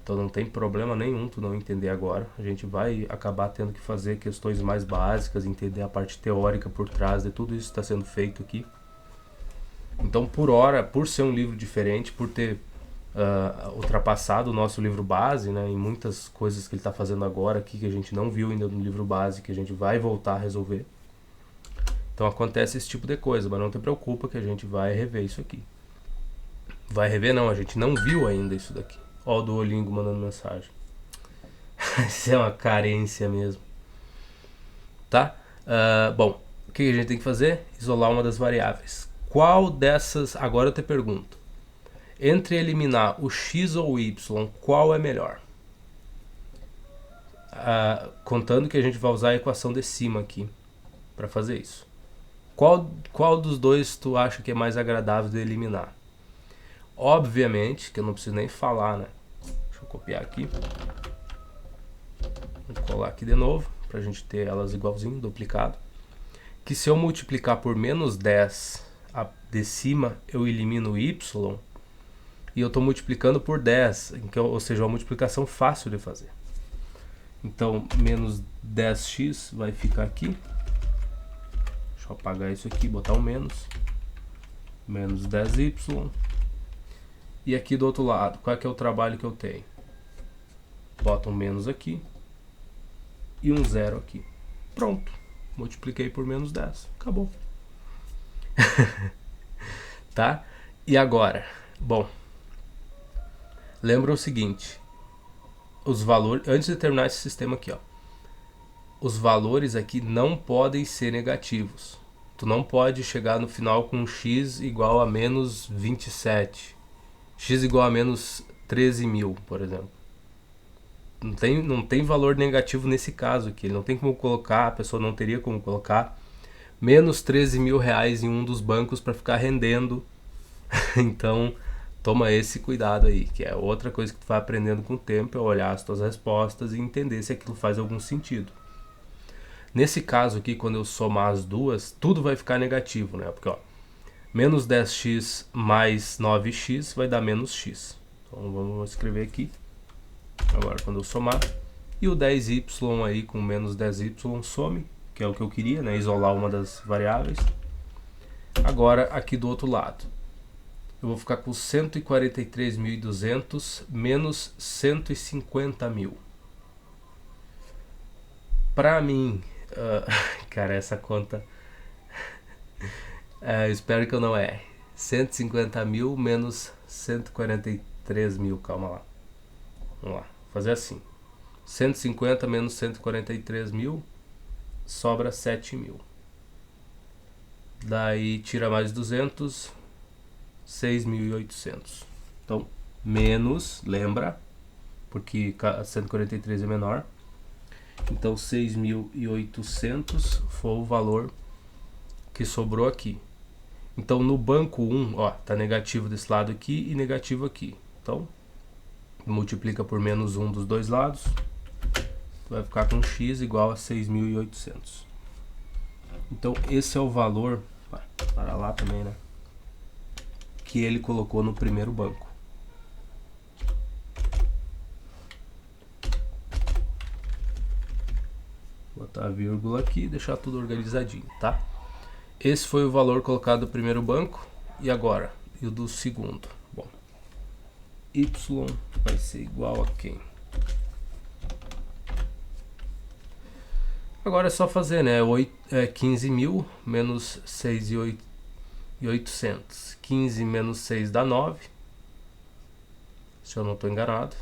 Speaker 1: Então não tem problema nenhum tu não entender agora. A gente vai acabar tendo que fazer questões mais básicas, entender a parte teórica por trás de tudo isso que está sendo feito aqui. Então por hora, por ser um livro diferente, por ter ultrapassado o nosso livro base, né, em muitas coisas que ele está fazendo agora aqui que a gente não viu ainda no livro base, que a gente vai voltar a resolver. Então acontece esse tipo de coisa, mas não te preocupa que a gente vai rever isso aqui. Vai rever não, a gente não viu ainda isso daqui. Ó o Duolingo mandando mensagem. Isso é uma carência mesmo. Tá? Bom, o que a gente tem que fazer? Isolar uma das variáveis. Qual dessas, agora eu te pergunto, entre eliminar o x ou o y, qual é melhor? Contando que a gente vai usar a equação de cima aqui para fazer isso. Qual dos dois tu acha que é mais agradável de eliminar? Obviamente, que eu não preciso nem falar, né? Deixa eu copiar aqui. Vou colar aqui de novo, pra gente ter elas igualzinho, duplicado. Que se eu multiplicar por menos 10 de cima, eu elimino o y. E eu estou multiplicando por 10, ou seja, uma multiplicação fácil de fazer. Então, menos 10x vai ficar aqui. Deixa eu apagar isso aqui, botar um menos. Menos 10y. E aqui do outro lado, qual é que é o trabalho que eu tenho? Bota um menos aqui e um zero aqui. Pronto, multipliquei por menos 10, acabou. Tá? E agora? Bom, lembra o seguinte, os valores, antes de terminar esse sistema aqui, ó, os valores aqui não podem ser negativos. Tu não pode chegar no final com x igual a menos 27. X igual a menos 13.000, por exemplo. Não tem valor negativo nesse caso aqui. Ele não tem como colocar, a pessoa não teria como colocar menos 13.000 reais em um dos bancos para ficar rendendo. Então, toma esse cuidado aí, que é outra coisa que tu vai aprendendo com o tempo, é olhar as tuas respostas e entender se aquilo faz algum sentido. Nesse caso aqui, quando eu somar as duas, tudo vai ficar negativo, né? Porque, ó, menos 10x mais 9x vai dar menos x. Então vamos escrever aqui. Agora quando eu somar. E o 10y aí com menos 10y some, que é o que eu queria, né? Isolar uma das variáveis. Agora aqui do outro lado. Eu vou ficar com 143.200 menos 150.000. Pra mim, cara, essa conta... espero que eu não erre. 150.000 menos 143.000. Calma lá. Vamos lá. Fazer assim. 150 menos 143.000 sobra 7.000. Daí tira mais 200, 6.800. Então, menos, lembra? Porque 143 é menor. Então, 6.800 foi o valor que sobrou aqui. Então no banco 1, ó, tá negativo desse lado aqui e negativo aqui. Então multiplica por menos 1 dos dois lados. tu vai ficar com x igual a 6.800. Então esse é o valor, para lá também, né, que ele colocou no primeiro banco. Botar a vírgula aqui e deixar tudo organizadinho, tá? Esse foi o valor colocado do primeiro banco. E agora? E o do segundo? Bom, y vai ser igual a quem? Agora é só fazer, né? 15.000 menos 6.800. 15 menos 6 dá 9. Se eu não estou enganado.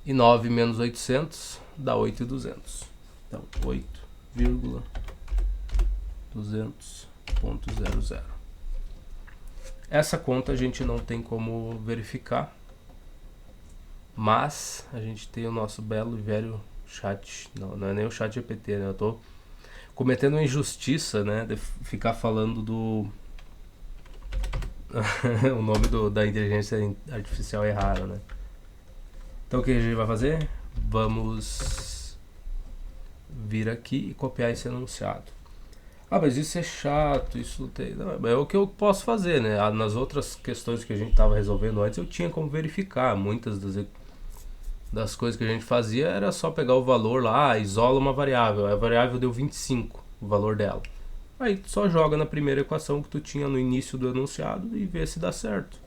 Speaker 1: E 9 menos 800 dá 8.200. Então, 8,200.00. Essa conta a gente não tem como verificar, mas a gente tem o nosso belo e velho chat. Não é nem o chat GPT, né? Eu tô cometendo uma injustiça, né, de ficar falando do o nome da inteligência artificial errado, né? Então o que a gente vai fazer? Vamos vir aqui e copiar esse enunciado. Ah, mas isso é chato, isso tem... Não, é o que eu posso fazer, né? Nas outras questões que a gente estava resolvendo antes, eu tinha como verificar. Muitas das coisas que a gente fazia era só pegar o valor lá, isola uma variável. A variável deu 25, o valor dela. Aí só joga na primeira equação que tu tinha no início do enunciado e vê se dá certo.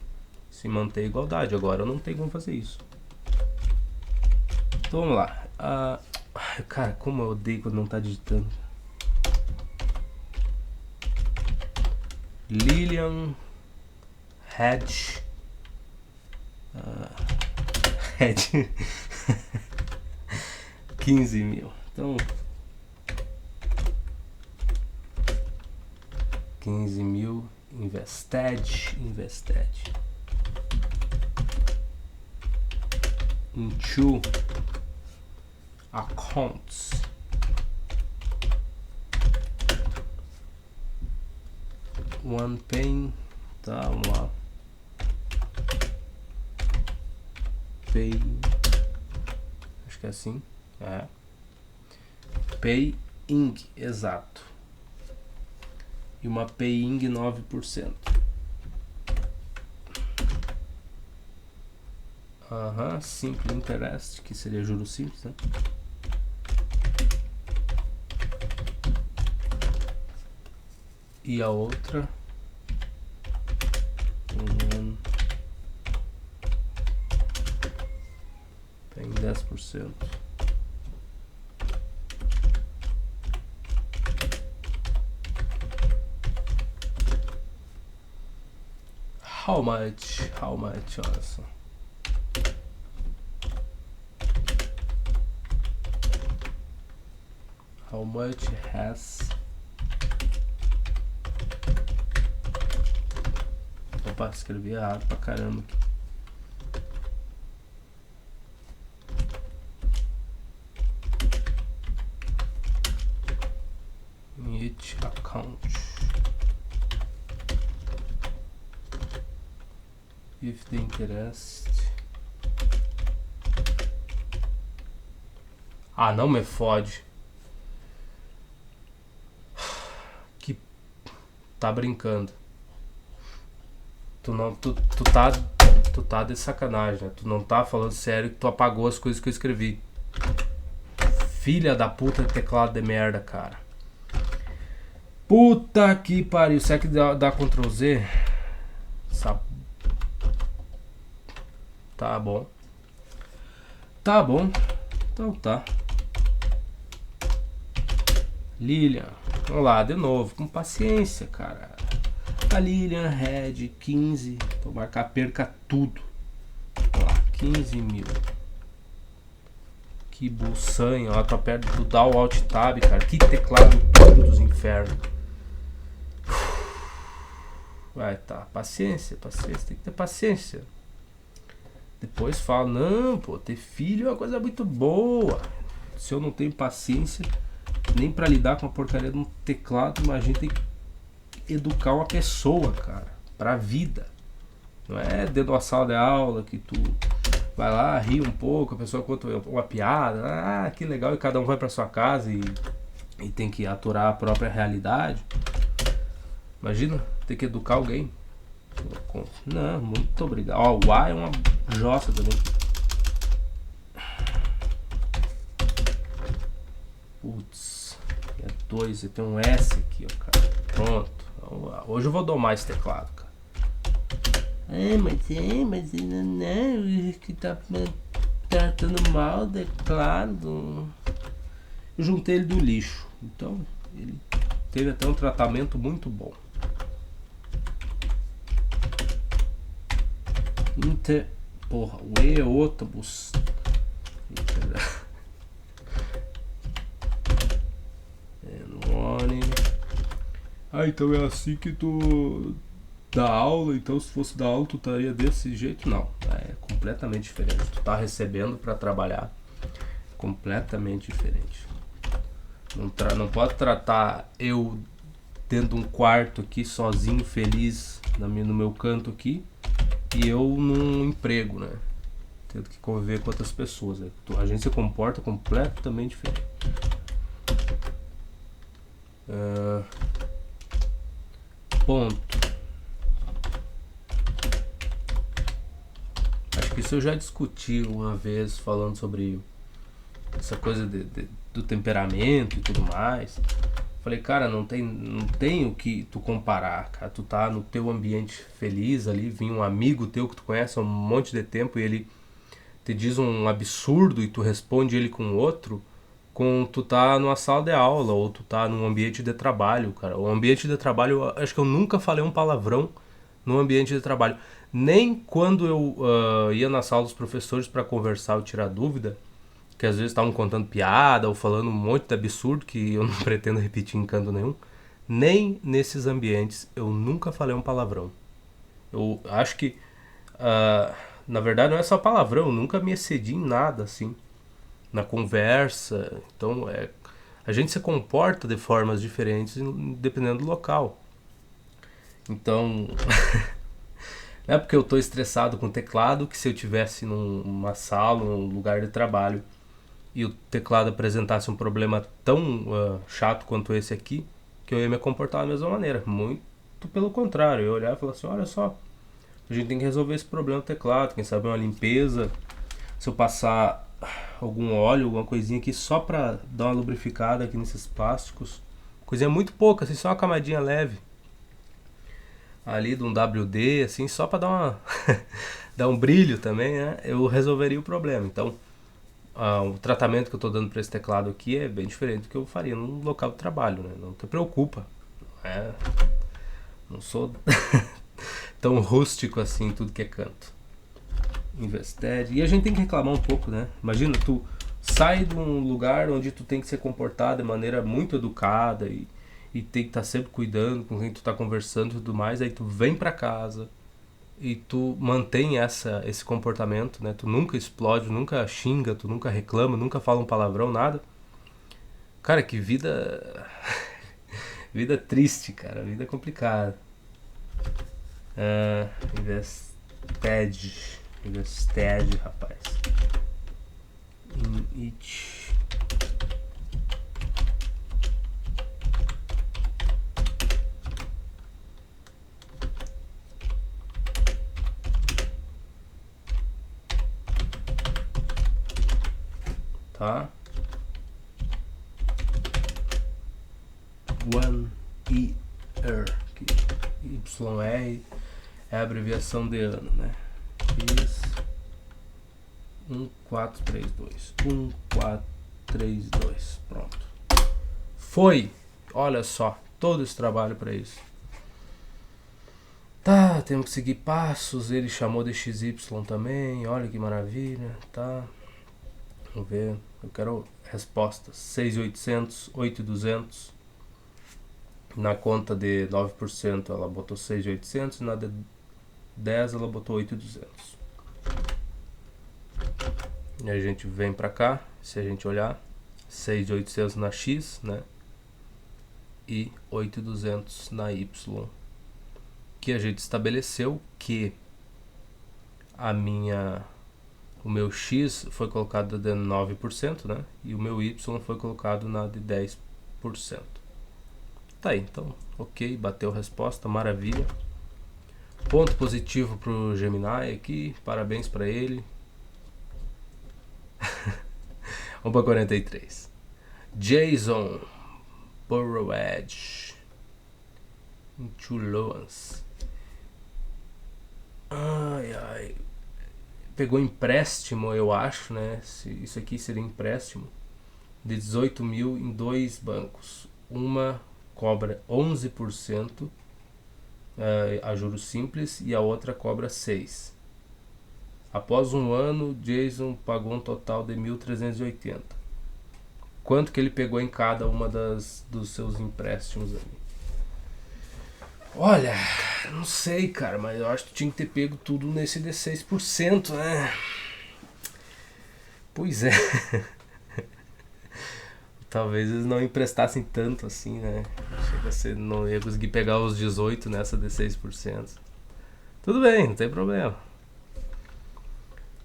Speaker 1: Se manter a igualdade. Agora eu não tenho como fazer isso. Então vamos lá. Cara, como eu odeio quando não tá digitando. Lilian Hedge Hedge 15.000. Então 15.000 invested into accounts. One pay, tá, vamos lá. Pay, acho que é assim, paying, exato. E uma paying 9%. Simple interest, que seria juros simples, né? E a outra tem 10%. How much? Olha só. How much has... Opa, escrevi errado pra caramba aqui. Each account. If the interest... não me fode. Que tá brincando. Tu tá de sacanagem, né? Tu não tá falando sério que tu apagou as coisas que eu escrevi. Filha da puta de teclado de merda, cara. Puta que pariu. Será que dá Ctrl Z? Tá bom. Tá bom. Então tá. Lilian. Vamos lá, de novo. Com paciência, cara. A Lilian Red 15. Vou marcar perca tudo. Vamos lá, 15.000. Que buçanha. Ó, tô perto do dar o Alt Tab, cara. Que teclado dos infernos. Vai, tá. Paciência. Tem que ter paciência. Depois fala, não, pô, ter filho é uma coisa muito boa. Se eu não tenho paciência nem pra lidar com a porcaria de um teclado, imagina tem que educar uma pessoa, cara, pra vida. Não é dentro da sala de aula que tu vai lá, ri um pouco, a pessoa conta uma piada, ah, que legal, e cada um vai pra sua casa e tem que aturar a própria realidade. Imagina ter que educar alguém. Não, muito obrigado. Ó, o A é uma jossa também. Putz, é 2, tem um S aqui, ó, cara. Pronto. Hoje eu vou domar esse teclado, cara. Mas não, que tá tratando mal o teclado. Eu juntei ele do lixo, então ele teve até um tratamento muito bom. Porra, o E-Otobus. Ah, então é assim que tu dá aula, então se fosse dar aula tu estaria desse jeito? Não, é completamente diferente. Tu tá recebendo pra trabalhar, completamente diferente. Não pode tratar eu dentro de um quarto aqui, sozinho, feliz, no meu canto aqui, e eu num emprego, né? Tendo que conviver com outras pessoas. Né? A gente se comporta completamente diferente. Ponto. Acho que isso eu já discuti uma vez falando sobre essa coisa do temperamento e tudo mais. Falei, cara, não tem o que tu comparar, cara. Tu tá no teu ambiente feliz ali, vem um amigo teu que tu conhece há um monte de tempo e ele te diz um absurdo e tu responde ele com outro, com tu tá numa sala de aula ou tu tá num ambiente de trabalho, cara. O ambiente de trabalho, acho que eu nunca falei um palavrão no ambiente de trabalho. Nem quando eu ia na sala dos professores para conversar ou tirar dúvida, que às vezes estavam contando piada ou falando um monte de absurdo que eu não pretendo repetir em canto nenhum. Nem nesses ambientes eu nunca falei um palavrão. Eu acho que, na verdade, não é só palavrão, eu nunca me excedi em nada assim na conversa. Então, a gente se comporta de formas diferentes dependendo do local. Então, não é porque eu estou estressado com o teclado que se eu tivesse numa sala, num lugar de trabalho e o teclado apresentasse um problema tão chato quanto esse aqui, que eu ia me comportar da mesma maneira. Muito pelo contrário, eu ia olhar e falar assim, olha só, a gente tem que resolver esse problema do teclado, quem sabe uma limpeza, se eu passar algum óleo, alguma coisinha aqui só pra dar uma lubrificada aqui nesses plásticos, coisinha muito pouca, assim, só uma camadinha leve ali de um WD, assim, só pra dar uma dar um brilho também, né? Eu resolveria o problema. Então, o tratamento que eu tô dando pra esse teclado aqui é bem diferente do que eu faria num local de trabalho, né? Não te preocupa. É, não sou tão rústico assim em tudo que é canto. Invested. E a gente tem que reclamar um pouco, né? Imagina, tu sai de um lugar onde tu tem que se comportar de maneira muito educada e tem que estar sempre cuidando com quem tu tá conversando e tudo mais, aí tu vem pra casa e tu mantém esse comportamento, né? Tu nunca explode, nunca xinga, tu nunca reclama, nunca fala um palavrão, nada. Cara, que vida... vida triste, cara. Vida complicada. Invested. Invested, rapaz. In it. Tá? One year. YR é a abreviação de ano, né? Fiz 1432. 1432. Pronto. Foi! Olha só, todo esse trabalho para isso. Tá, temos que seguir passos. Ele chamou de XY também. Olha que maravilha. Tá. Vamos ver. Eu quero respostas. 6.800, 8.200. Na conta de 9% ela botou 6.800 e na de 10 ela botou 8.200. E a gente vem pra cá, se a gente olhar, 6.800 na X, né? E 8.200 na Y. Que a gente estabeleceu que o O meu X foi colocado de 9%, né? E o meu Y foi colocado na de 10%. Tá aí, então, ok, bateu a resposta, maravilha. Ponto positivo pro Gemini aqui, parabéns para ele. Vamos para 43. Jason Burrowedge into Loans. Ai. Pegou empréstimo, eu acho, né? Isso aqui seria empréstimo de 18 mil em 2 bancos. Uma cobra 11% a juros simples e a outra cobra 6%. Após um ano, Jason pagou um total de 1.380. Quanto que ele pegou em cada uma dos seus empréstimos ali? Olha, não sei, cara, mas eu acho que tinha que ter pego tudo nesse de 6%, né? Pois é. Talvez eles não emprestassem tanto assim, né? Chega a ser, não ia conseguir pegar os 18 nessa de 6%. Tudo bem, não tem problema.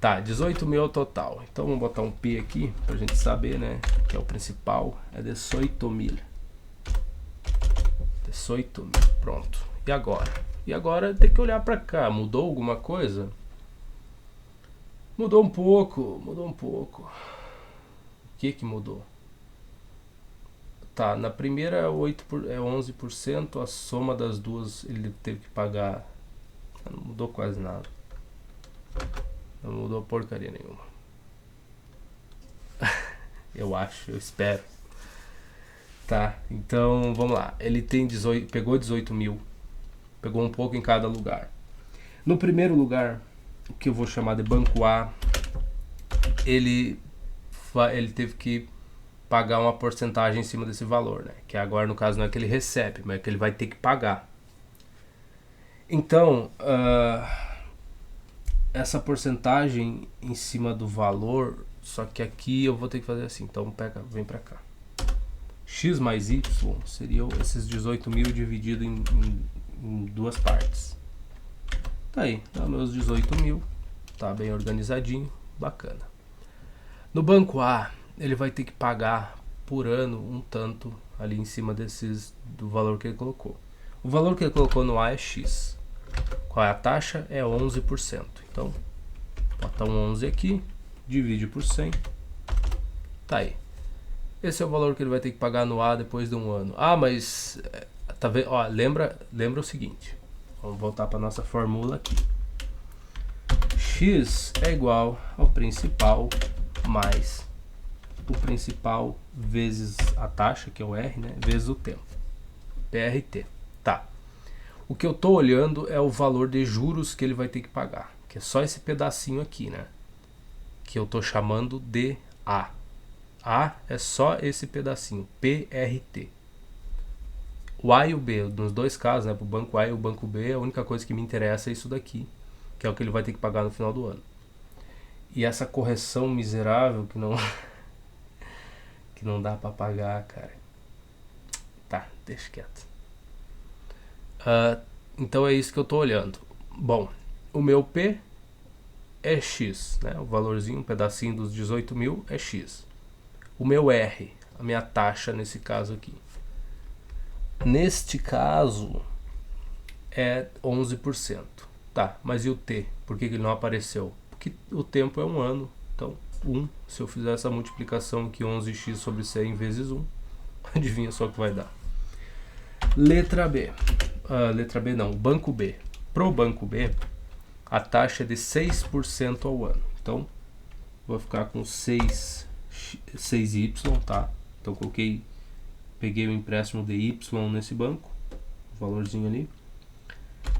Speaker 1: Tá, 18 mil total. Então vamos botar um P aqui pra gente saber, né? Que é o principal. É 18 mil. 18 mil, pronto. E agora? E agora tem que olhar pra cá. Mudou alguma coisa? Mudou um pouco. O que mudou? Tá, na primeira é 11%. A soma das duas ele teve que pagar. Não mudou quase nada. Não mudou porcaria nenhuma. Eu acho, eu espero. Tá, então vamos lá. Ele tem 18, pegou 18 mil. Pegou um pouco em cada lugar. No primeiro lugar, que eu vou chamar de banco A, ele teve que pagar uma porcentagem em cima desse valor, né? Que agora no caso não é que ele recebe, mas é que ele vai ter que pagar. Então, essa porcentagem em cima do valor, só que aqui eu vou ter que fazer assim, então vem pra cá. X mais Y seriam esses 18 mil dividido em duas partes. Tá aí, dá meus 18 mil, tá bem organizadinho, bacana. No banco A, ele vai ter que pagar por ano um tanto ali em cima do valor que ele colocou. O valor que ele colocou no A é X. Qual é a taxa? É 11%. Então, bota um 11 aqui, divide por 100. Tá aí. Esse é o valor que ele vai ter que pagar no A depois de um ano. Ah, mas tá vendo? Ó, lembra o seguinte. Vamos voltar para nossa fórmula aqui. X é igual ao principal mais o principal vezes a taxa, que é o R, né? Vezes o tempo. PRT. Tá. O que eu tô olhando é o valor de juros que ele vai ter que pagar, que é só esse pedacinho aqui, né? Que eu tô chamando de A. A é só esse pedacinho, PRT. O A e o B, nos dois casos, né, pro banco A e o banco B, a única coisa que me interessa é isso daqui, que é o que ele vai ter que pagar no final do ano. E essa correção miserável que não que não dá pra pagar, cara. Tá, deixa quieto. Então é isso que eu tô olhando. Bom, o meu P é X, né? O valorzinho, um pedacinho dos 18 mil é X. O meu R, a minha taxa nesse caso aqui. Neste caso é 11%. Tá, mas e o T? Por que ele não apareceu? Porque o tempo é um ano. Então, 1, se eu fizer essa multiplicação aqui, 11x sobre 100 vezes 1, adivinha só o que vai dar. Letra B. Letra B não, banco B. Pro banco B, a taxa é de 6% ao ano. Então, vou ficar com 6y, tá? Então, peguei o empréstimo de y nesse banco, o valorzinho ali,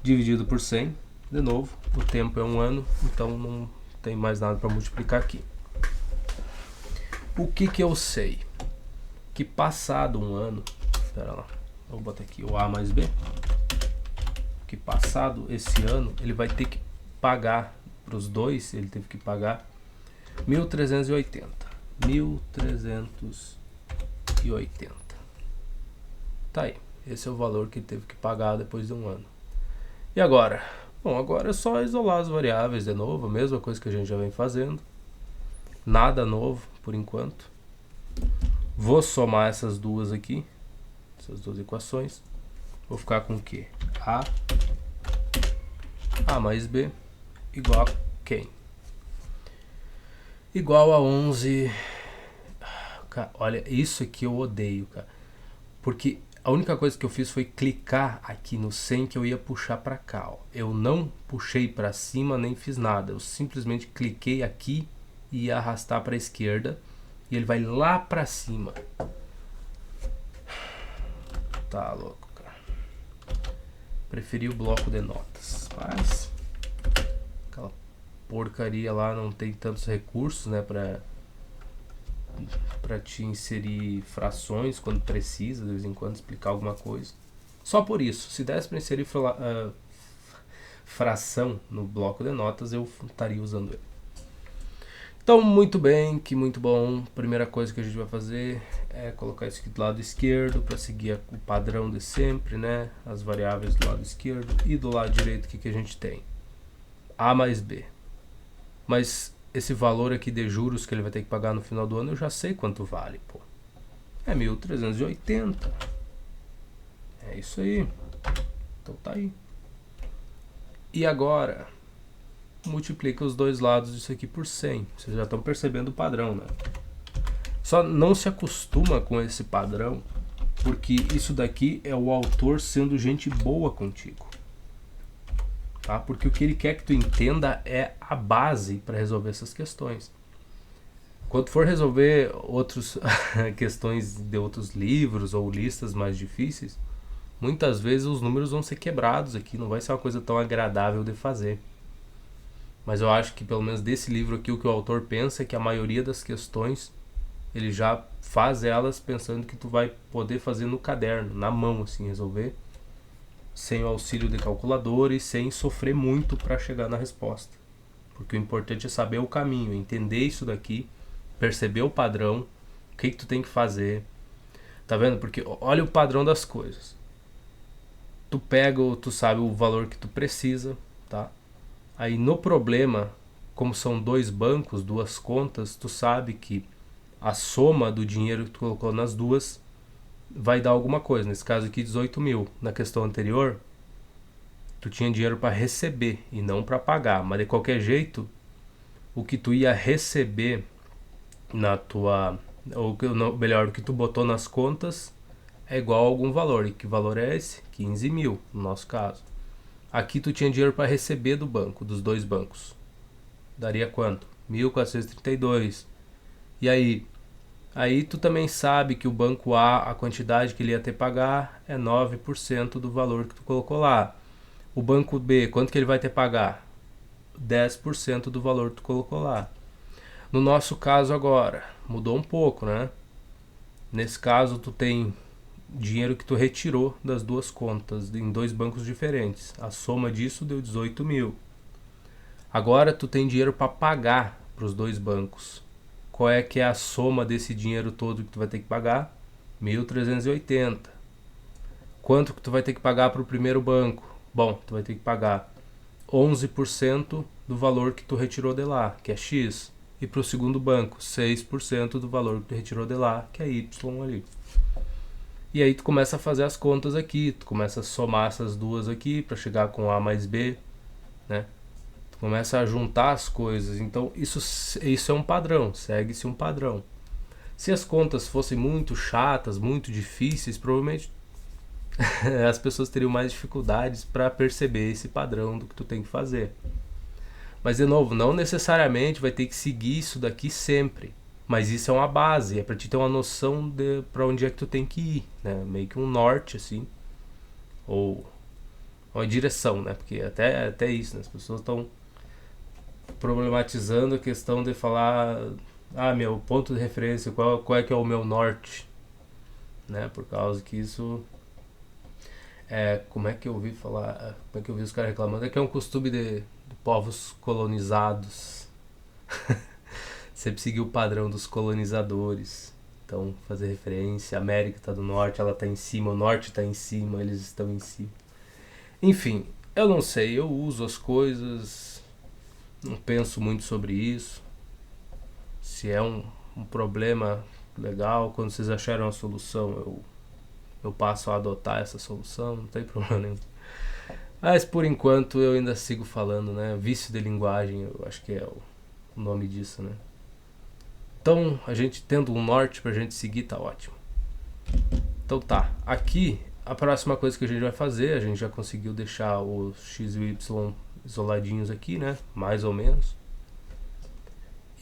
Speaker 1: dividido por 100. De novo, o tempo é um ano, então não tem mais nada para multiplicar aqui. O que eu sei? Que passado um ano, espera lá, vou botar aqui o A mais B, que passado esse ano, ele vai ter que pagar para os dois, ele teve que pagar 1.380. 1.380. Tá aí, esse é o valor que ele teve que pagar depois de um ano. E agora? Bom, agora é só isolar as variáveis de novo, a mesma coisa que a gente já vem fazendo. Nada novo por enquanto. Vou somar essas duas aqui, essas duas equações. Vou ficar com o quê? A mais B igual a quem? Igual a 11. Cara, olha, isso aqui eu odeio, cara. Porque a única coisa que eu fiz foi clicar aqui no 100 que eu ia puxar para cá. Ó. Eu não puxei para cima nem fiz nada. Eu simplesmente cliquei aqui e ia arrastar para a esquerda. E ele vai lá para cima. Tá louco, cara. Preferi o bloco de notas. Mas aquela porcaria lá não tem tantos recursos, né, para te inserir frações quando precisa, de vez em quando explicar alguma coisa. Só por isso, se desse para inserir fração no bloco de notas, eu estaria usando ele. Então, muito bem, que muito bom. Primeira coisa que a gente vai fazer é colocar isso aqui do lado esquerdo para seguir o padrão de sempre, né? As variáveis do lado esquerdo. E do lado direito, o que a gente tem? A mais B. Mas esse valor aqui de juros que ele vai ter que pagar no final do ano, eu já sei quanto vale, pô. É 1.380. É isso aí. Então tá aí. E agora, multiplica os dois lados disso aqui por 100. Vocês já estão percebendo o padrão, né? Só não se acostuma com esse padrão, porque isso daqui é o autor sendo gente boa contigo. Tá? Porque o que ele quer que tu entenda é a base para resolver essas questões. Quando for resolver outras questões de outros livros ou listas mais difíceis, muitas vezes os números vão ser quebrados aqui, não vai ser uma coisa tão agradável de fazer. Mas eu acho que pelo menos desse livro aqui o que o autor pensa é que a maioria das questões ele já faz elas pensando que tu vai poder fazer no caderno, na mão assim, resolver, sem o auxílio de calculador e sem sofrer muito para chegar na resposta. Porque o importante é saber o caminho, entender isso daqui, perceber o padrão, o que tu tem que fazer. Tá vendo? Porque olha o padrão das coisas. Tu pega, tu sabe o valor que tu precisa, tá? Aí no problema, como são dois bancos, duas contas, tu sabe que a soma do dinheiro que tu colocou nas duas vai dar alguma coisa. Nesse caso aqui, 18 mil. Na questão anterior, tu tinha dinheiro para receber e não para pagar. Mas de qualquer jeito, o que tu ia receber na tua... ou melhor, o que tu botou nas contas é igual a algum valor. E que valor é esse? 15 mil, no nosso caso. Aqui tu tinha dinheiro para receber do banco, dos dois bancos. Daria quanto? 1.432. E aí tu também sabe que o banco A, a quantidade que ele ia ter que pagar é 9% do valor que tu colocou lá. O banco B, quanto que ele vai ter que pagar? 10% do valor que tu colocou lá. No nosso caso agora, mudou um pouco, né? Nesse caso tu tem dinheiro que tu retirou das duas contas em dois bancos diferentes. A soma disso deu 18 mil. Agora tu tem dinheiro para pagar para os dois bancos. Qual é que é a soma desse dinheiro todo que tu vai ter que pagar? 1.380. Quanto que tu vai ter que pagar para o primeiro banco? Bom, tu vai ter que pagar 11% do valor que tu retirou de lá, que é X. E para o segundo banco, 6% do valor que tu retirou de lá, que é Y ali. E aí tu começa a fazer as contas aqui, tu começa a somar essas duas aqui para chegar com A mais B, né? Tu começa a juntar as coisas. Então isso é um padrão, segue-se um padrão. Se as contas fossem muito chatas, muito difíceis, provavelmente as pessoas teriam mais dificuldades para perceber esse padrão do que tu tem que fazer. Mas de novo, não necessariamente vai ter que seguir isso daqui sempre. Mas isso é uma base, é para te ter uma noção de para onde é que tu tem que ir, né? Meio que um norte assim, ou uma direção, né? Porque até isso, né? As pessoas estão problematizando a questão de falar, meu ponto de referência, qual é que é o meu norte, né? Por causa que isso como é que eu ouvi falar, como é que eu ouvi os caras reclamando, é que é um costume de povos colonizados. Sempre seguir o padrão dos colonizadores. Então, fazer referência, a América está do norte, ela está em cima, o norte está em cima, eles estão em cima. Enfim, eu não sei, eu uso as coisas, não penso muito sobre isso. Se é um problema legal, quando vocês acharem uma solução, eu passo a adotar essa solução, não tem problema nenhum. Mas por enquanto eu ainda sigo falando, né? Vício de linguagem, eu acho que é o nome disso, né? Então, a gente tendo um norte pra gente seguir, tá ótimo. Então tá, aqui a próxima coisa que a gente vai fazer, a gente já conseguiu deixar os x e o y isoladinhos aqui, né? Mais ou menos.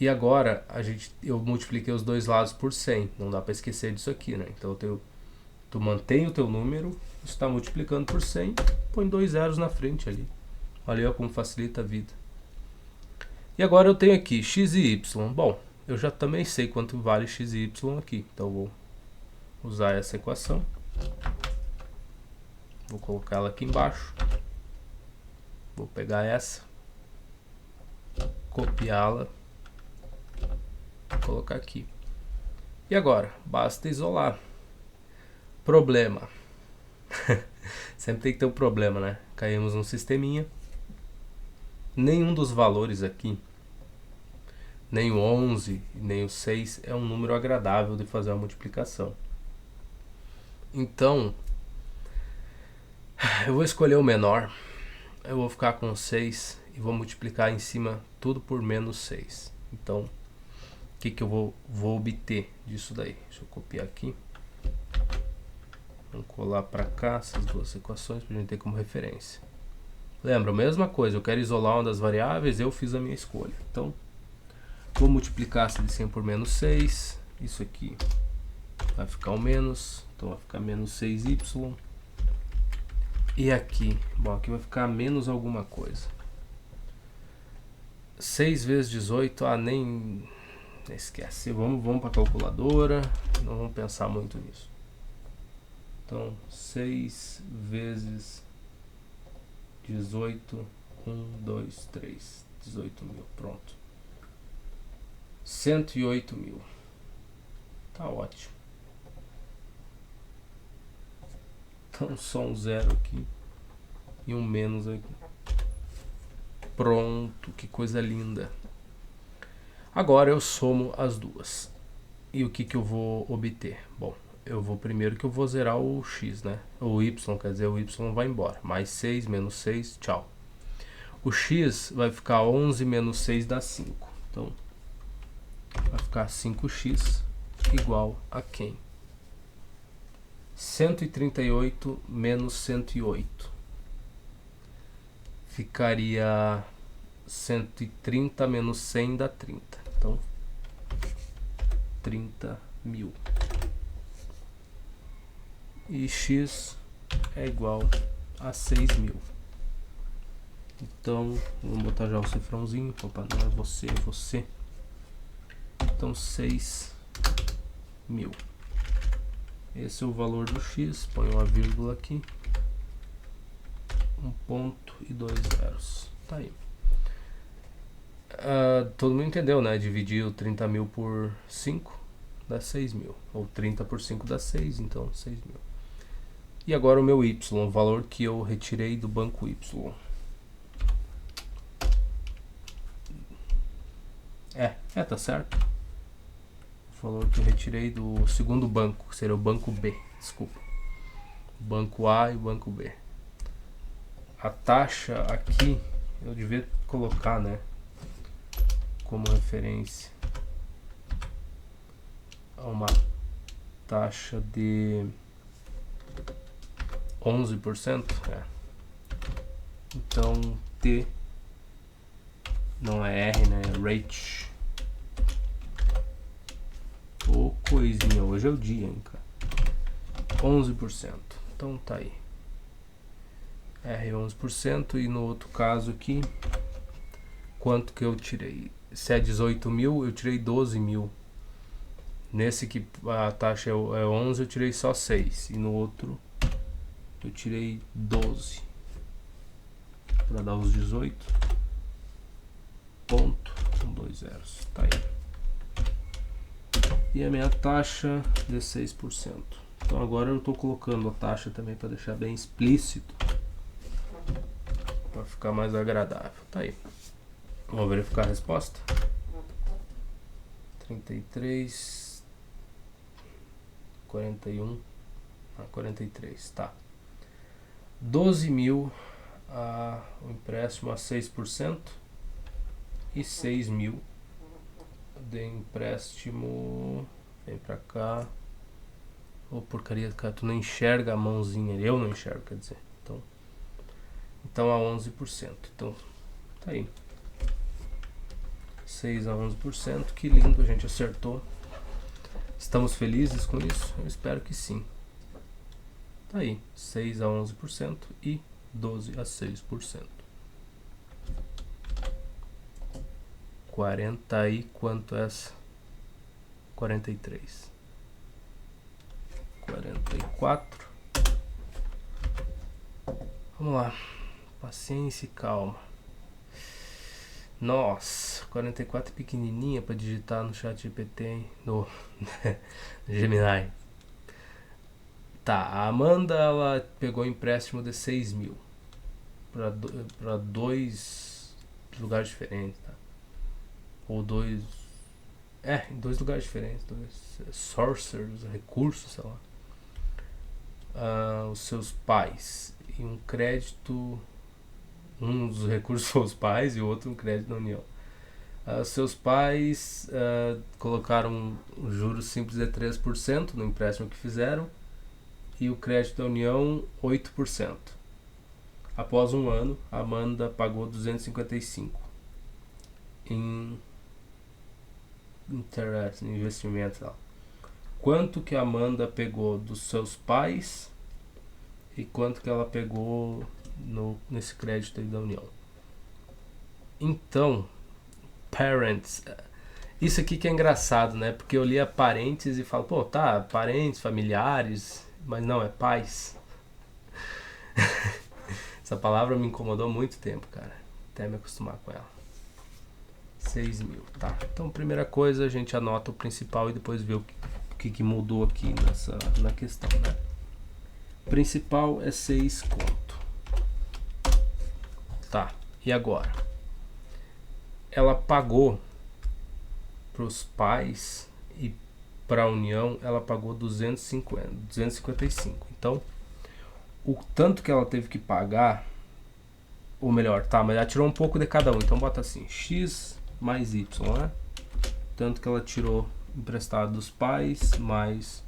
Speaker 1: E agora eu multipliquei os dois lados por 100, não dá para esquecer disso aqui, né? Então tu mantém o teu número, está multiplicando por 100, põe 2 zeros na frente ali. Olha como facilita a vida. E agora eu tenho aqui x e y. Bom, eu já também sei quanto vale x e y aqui, então eu vou usar essa equação. Vou colocar ela aqui embaixo. Vou pegar essa, copiá-la, colocar aqui. E agora, basta isolar. Problema. Sempre tem que ter um problema, né? Caímos num sisteminha. Nenhum dos valores aqui, nem o 11 nem o 6, é um número agradável de fazer uma multiplicação. Então, eu vou escolher o menor. Eu vou ficar com 6 e vou multiplicar em cima tudo por menos 6. Então, o que eu vou obter disso daí? Deixa eu copiar aqui. Vamos colar para cá essas duas equações para a gente ter como referência. Lembra, a mesma coisa, eu quero isolar uma das variáveis, eu fiz a minha escolha. Então, vou multiplicar essa de 100 por menos 6. Isso aqui vai ficar um menos, então vai ficar menos 6y. E aqui, bom, aqui vai ficar menos alguma coisa. 6 vezes 18, nem esquece. Vamos para a calculadora, não vamos pensar muito nisso. Então, 6 vezes 18, 1, 2, 3, 18 mil, pronto. 108 mil. Tá ótimo. Então, só um zero aqui e um menos aqui. Pronto, que coisa linda. Agora eu somo as duas. E o que eu vou obter? Bom, eu vou primeiro que eu vou zerar o x, né? O y, quer dizer, o y vai embora. Mais 6, menos 6, tchau. O x vai ficar 11 menos 6 dá 5. Então, vai ficar 5x igual a quem? 138 menos 108. Ficaria 130 menos 100 dá 30. Então, 30 mil. E x é igual a 6 mil. Então, vamos botar já o cifrãozinho. Opa, não é você, é você. Então, 6 mil. Esse é o valor do x. Põe uma vírgula aqui. Um ponto e 2 zeros. Tá aí. Todo mundo entendeu, né? Dividir o 30 mil por 5 dá 6 mil. Ou 30 por 5 dá 6, então 6 mil. E agora o meu y, o valor que eu retirei do banco y. Tá certo. O valor que eu retirei do segundo banco, que seria o banco B, desculpa. Banco A e o banco B. A taxa aqui, eu devia colocar, né, como referência a uma taxa de 11%. Então, T não é R, né, é rate. Ô, coisinha, hoje é o dia, hein, cara. 11%. Então, tá aí. R 11%, e no outro caso aqui, quanto que eu tirei? Se é 18 mil, eu tirei 12 mil. Nesse que a taxa é 11, eu tirei só 6. E no outro, eu tirei 12. Para dar os 18. Ponto, com 2 zeros. Tá aí. E a minha taxa de 6%. Então agora eu estou colocando a taxa também para deixar bem explícito. Para ficar mais agradável. Tá aí. Vamos verificar a resposta. 33, 41, 43, tá. 12 mil o empréstimo a 6% e 6 mil de empréstimo. Vem pra cá. Ô porcaria, cara, tu não enxerga a mãozinha. Eu não enxergo, quer dizer. Então a 11%. Então tá aí. 6 a 11%. Que lindo, a gente acertou. Estamos felizes com isso? Eu espero que sim. Tá aí. 6 a 11% e 12 a 6%. 40 e quanto é essa? 43. 44. Vamos lá. Paciência e calma. Nossa, 44 é pequenininha para digitar no chat GPT, hein? No Gemini. Tá, a Amanda, ela pegou empréstimo de 6 mil para 2 lugares diferentes, tá? Ou em 2 lugares diferentes, 2 sources, recursos, sei lá. Os seus pais e um crédito, um dos recursos foi os pais e o outro um crédito da União. Seus pais colocaram um juros simples de 3% no empréstimo que fizeram e o crédito da União 8%. Após um ano, a Amanda pagou 255 em interest, em investimento. Lá. Quanto que a Amanda pegou dos seus pais e quanto que ela pegou nesse crédito aí da União? Então, parents, isso aqui que é engraçado, né? Porque eu li a parentes e falo, pô, tá, parentes, familiares, mas não, é pais. Essa palavra me incomodou há muito tempo, cara, até me acostumar com ela. 6 mil, tá. Então, primeira coisa, a gente anota o principal e depois vê o que mudou aqui na questão, né? Principal é 6 conto. Tá, e agora? Ela pagou para os pais e para a União, ela pagou 255. Então, o tanto que ela teve que pagar, ou melhor, tá, mas ela tirou um pouco de cada um. Então, bota assim, X mais Y, né? Tanto que ela tirou emprestado dos pais, mais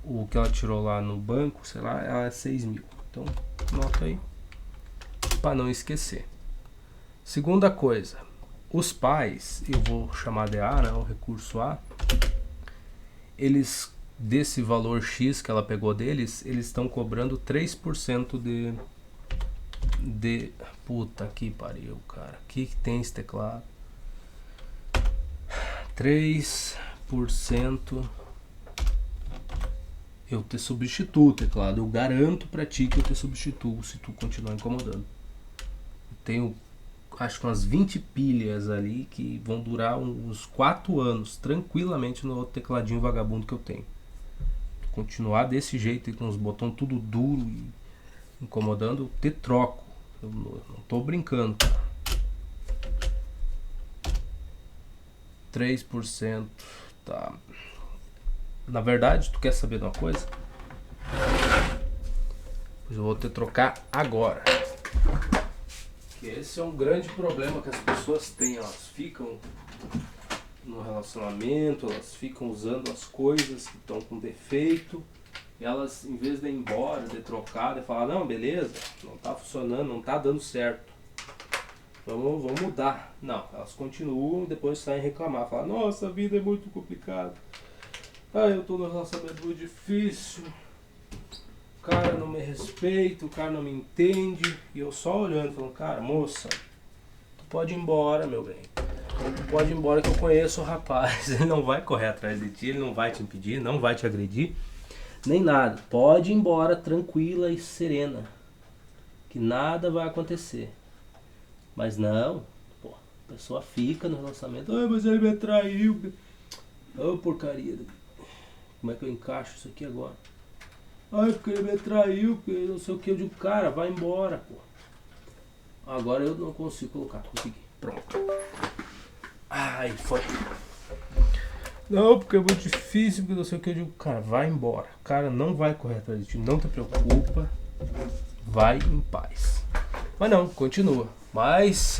Speaker 1: o que ela tirou lá no banco, sei lá, ela é 6 mil. Então, nota aí, para não esquecer. Segunda coisa, os pais, eu vou chamar de A, né, o recurso A, eles, desse valor X que ela pegou deles, eles estão cobrando 3% de... Puta que pariu, cara. O que tem esse teclado? 3%. Eu te substituo, teclado. Eu garanto pra ti que eu te substituo se tu continuar incomodando. Eu tenho, acho que umas 20 pilhas ali que vão durar uns 4 anos tranquilamente no outro tecladinho vagabundo que eu tenho. Continuar desse jeito, com os botões tudo duro e incomodando, eu te troco. Eu não tô brincando, cara. 3%, tá. Na verdade, tu quer saber de uma coisa? Eu vou te trocar agora. Que esse é um grande problema que as pessoas têm. Elas ficam no relacionamento, elas ficam usando as coisas que estão com defeito. E elas, em vez de ir embora, de trocar, de falar, não, beleza, não tá funcionando, não tá dando certo. Vamos mudar. Não, elas continuam e depois saem reclamar. Falam, nossa, a vida é muito complicada. Eu tô num relacionamento muito difícil. O cara não me respeita, o cara não me entende. E eu só olhando, falando, cara, moça, tu pode ir embora, meu bem. Tu pode ir embora que eu conheço o rapaz. Ele não vai correr atrás de ti, ele não vai te impedir, não vai te agredir. Nem nada. Pode ir embora tranquila e serena. Que nada vai acontecer. Mas não, pô, a pessoa fica no relacionamento, mas ele me traiu. Porcaria. Como é que eu encaixo isso aqui agora? Porque ele me traiu, porque não sei o que. Eu digo, cara, vai embora, pô. Agora eu não consigo colocar, consegui. Pronto. Foi. Não, porque é muito difícil, porque não sei o que. Eu digo, cara, vai embora. Cara, não vai correr atrás de ti, não te preocupa. Vai em paz. Mas não, continua. Mais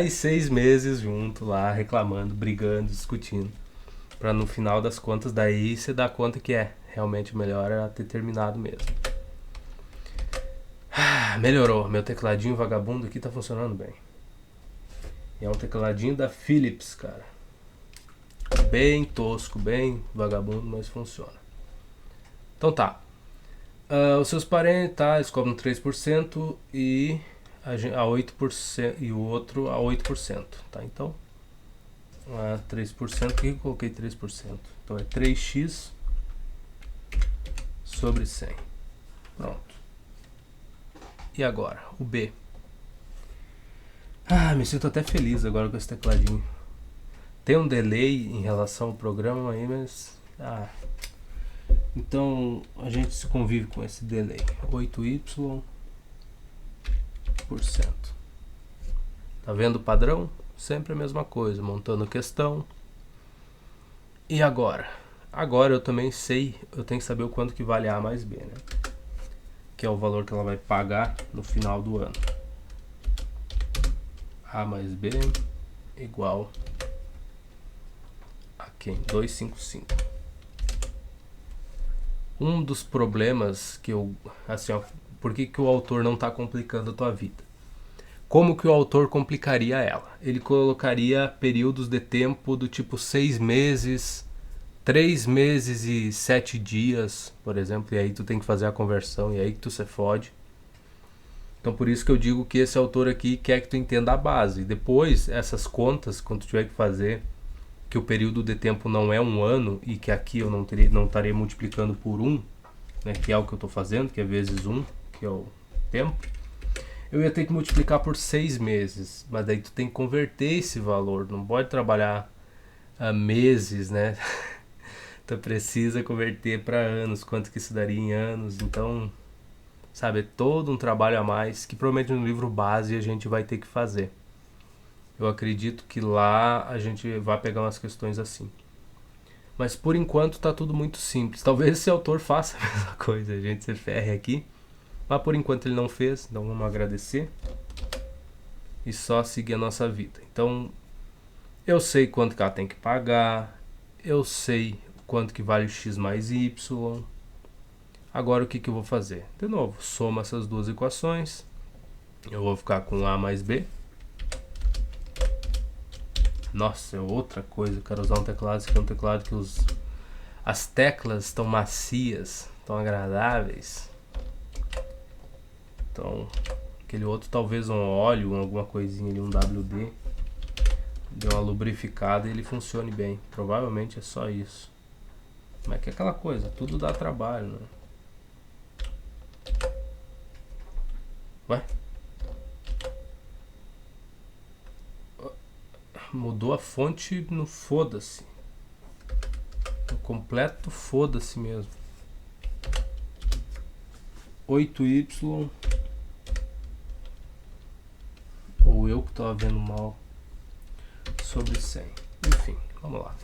Speaker 1: 6 meses junto lá, reclamando, brigando, discutindo. Pra no final das contas, daí você dá conta que realmente melhor era ter terminado mesmo. Melhorou. Meu tecladinho vagabundo aqui tá funcionando bem. E é um tecladinho da Philips, cara. Bem tosco, bem vagabundo, mas funciona. Então tá. Os seus parentes cobram 3% e a 8% e o outro a 8%, tá? Então, 3%, que eu coloquei 3%? Então é 3x sobre 100. Pronto. E agora, o B. Me sinto até feliz agora com esse tecladinho. Tem um delay em relação ao programa aí, mas... então a gente se convive com esse delay. 8y por cento. Tá vendo o padrão? Sempre a mesma coisa, montando questão. E agora? Agora eu também sei, eu tenho que saber o quanto que vale A mais B, né? Que é o valor que ela vai pagar no final do ano. A mais B igual a quem? 255. Um dos problemas que eu... assim, ó, por que o autor não está complicando a tua vida? Como que o autor complicaria ela? Ele colocaria períodos de tempo do tipo 6 meses, 3 meses e 7 dias, por exemplo, e aí tu tem que fazer a conversão, e aí que tu se fode. Então por isso que eu digo que esse autor aqui quer que tu entenda a base. Depois, essas contas, quando tu tiver que fazer, que o período de tempo não é um ano, e que aqui eu não estarei multiplicando por 1, né, que é o que eu estou fazendo, que é vezes 1, que é o tempo, eu ia ter que multiplicar por 6 meses, mas daí tu tem que converter esse valor, não pode trabalhar meses, né? Tu precisa converter para anos, quanto que isso daria em anos, então, sabe, é todo um trabalho a mais que provavelmente no livro base a gente vai ter que fazer. Eu acredito que lá a gente vai pegar umas questões assim. Mas por enquanto tá tudo muito simples. Talvez esse autor faça a mesma coisa, a gente se ferre aqui. Mas por enquanto ele não fez, então vamos agradecer e só seguir a nossa vida. Então, eu sei quanto que ela tem que pagar, eu sei quanto que vale x mais y. Agora o que eu vou fazer? De novo, soma essas duas equações. Eu vou ficar com A mais B. Nossa, é outra coisa, eu quero usar um teclado, esse aqui é um teclado que as teclas estão macias, estão agradáveis. Então, aquele outro talvez um óleo, alguma coisinha ali, um WD, deu uma lubrificada e ele funcione bem. Provavelmente é só isso. Mas que é aquela coisa, tudo dá trabalho, né? Ué? Mudou a fonte no foda-se. No completo foda-se mesmo. 8y... ou eu que tava vendo mal, sobre 100. Enfim, vamos lá.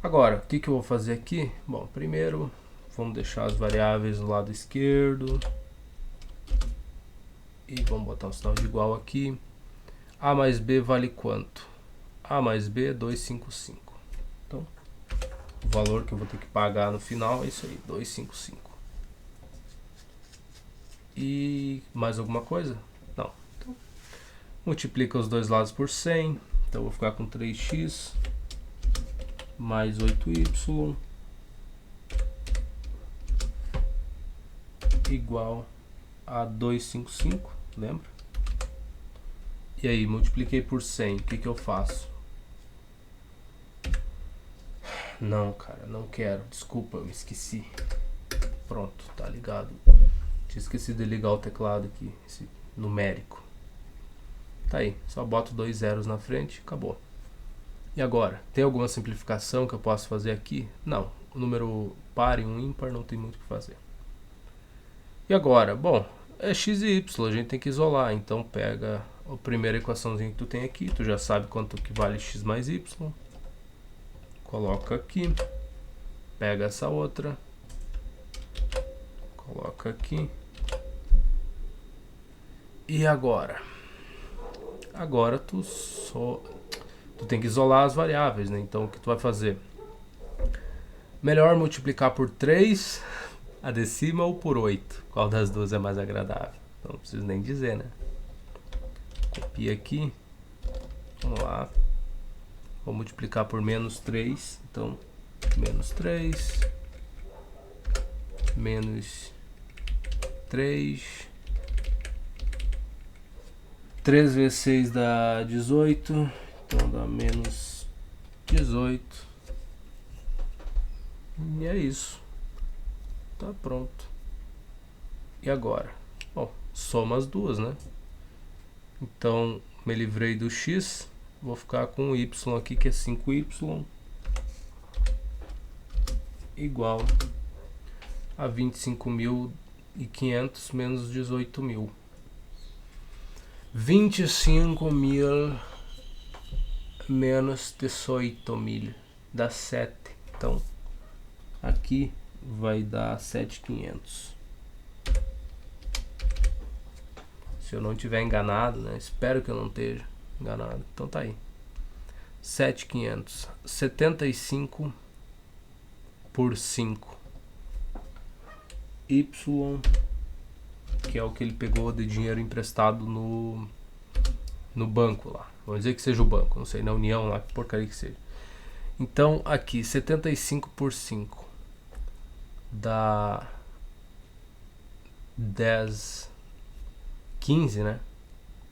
Speaker 1: Agora, o que eu vou fazer aqui? Bom, primeiro vamos deixar as variáveis do lado esquerdo e vamos botar um sinal de igual aqui. A mais B vale quanto? A mais B é 255. Então, o valor que eu vou ter que pagar no final é isso aí, 255. E mais alguma coisa? Não. Então, multiplica os dois lados por 100. Então, eu vou ficar com 3x mais 8y igual a 255, lembra? E aí, multipliquei por 100, o que eu faço? Não, cara, não quero, desculpa, eu me esqueci. Pronto, tá ligado. Tinha esquecido de ligar o teclado aqui, esse numérico. Tá aí, só boto 2 zeros na frente, acabou. E agora, tem alguma simplificação que eu posso fazer aqui? Não, o número par e um ímpar não tem muito o que fazer. E agora, bom, é x e y, a gente tem que isolar, então pega a primeira equaçãozinha que tu tem aqui, tu já sabe quanto que vale x mais y. coloca aqui, pega essa outra, coloca aqui. E agora? Agora tu tem que isolar as variáveis, né? Então o que tu vai fazer? Melhor multiplicar por 3 a de cima ou por 8? Qual das duas é mais agradável? Então não preciso nem dizer, né? Copia aqui. Vamos lá. Vou multiplicar por menos 3. Então, menos 3. Menos 3. 3 vezes 6 dá 18. Então dá menos 18. E é isso. Tá pronto. E agora? Bom, soma as duas, né? Então, me livrei do x. Vou ficar com o y aqui, que é 5y. Igual a 25.500 menos 18.000. 25.000 menos 18.000 dá 7. Então, aqui vai dar 7.500. Se eu não tiver enganado, né? Espero que eu não esteja enganado. Então tá aí. 7.500. 75 por 5. Y, que é o que ele pegou de dinheiro emprestado no banco lá. Vamos dizer que seja o banco, não sei, na União lá, que porcaria que seja. Então aqui, 75 por 5 dá 10, 15, né?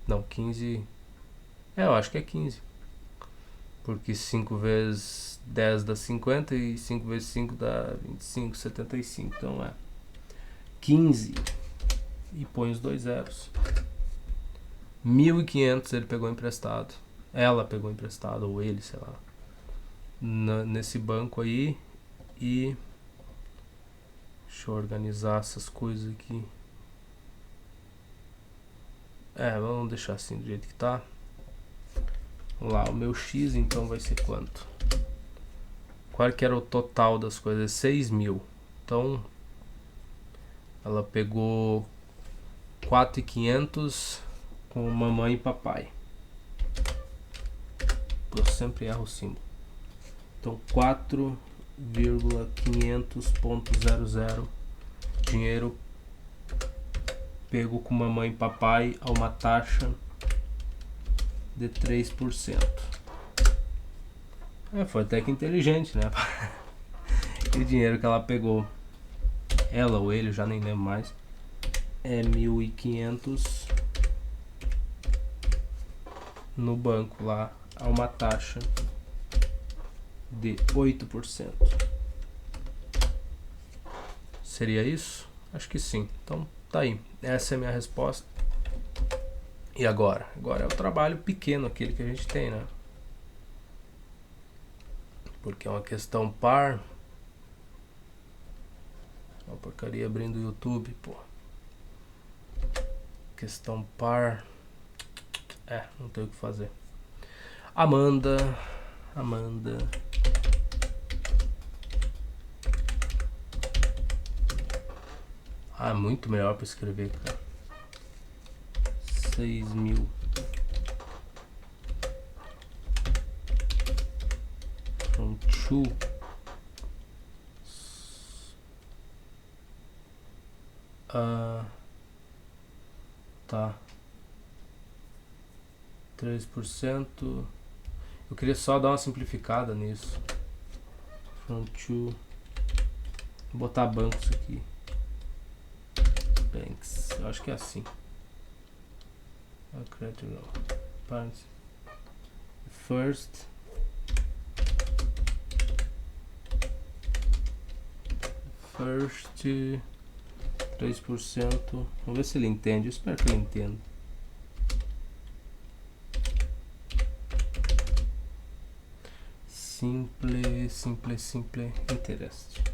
Speaker 1: Não, 15. Eu acho que é 15. Porque 5 vezes 10 dá 50 e 5 vezes 5 dá 25, 75. Então é 15. E põe os dois zeros. 1.500 ele pegou emprestado. Ela pegou emprestado, ou ele, sei lá. Nesse banco aí. E deixa eu organizar essas coisas aqui. Vamos deixar assim do jeito que tá. Vamos lá, o meu x então vai ser quanto? Qual que era o total das coisas? 6.000. Então ela pegou 4.500 com mamãe e papai. Eu sempre erro o símbolo. Então 4,500.00 dinheiro pego com mamãe e papai a uma taxa de 3%. Foi até que inteligente, né? E o dinheiro que ela pegou, ela ou ele, eu já nem lembro mais, é 1.500 no banco lá a uma taxa de 8%. Seria isso? Acho que sim. Então tá aí. Essa é a minha resposta. E agora? Agora é o trabalho pequeno, aquele que a gente tem, né? Porque é uma questão par. Uma porcaria abrindo o YouTube, pô. Questão par. Não tem o que fazer. Amanda. Muito melhor para escrever, cara. 6.000. From 2. Tá. 3%. Eu queria só dar uma simplificada nisso. From 2. Vou botar bancos aqui. Banks. Eu acho que é assim. First. First 3%. Vamos ver se ele entende. Eu espero que ele entenda. Simple interest.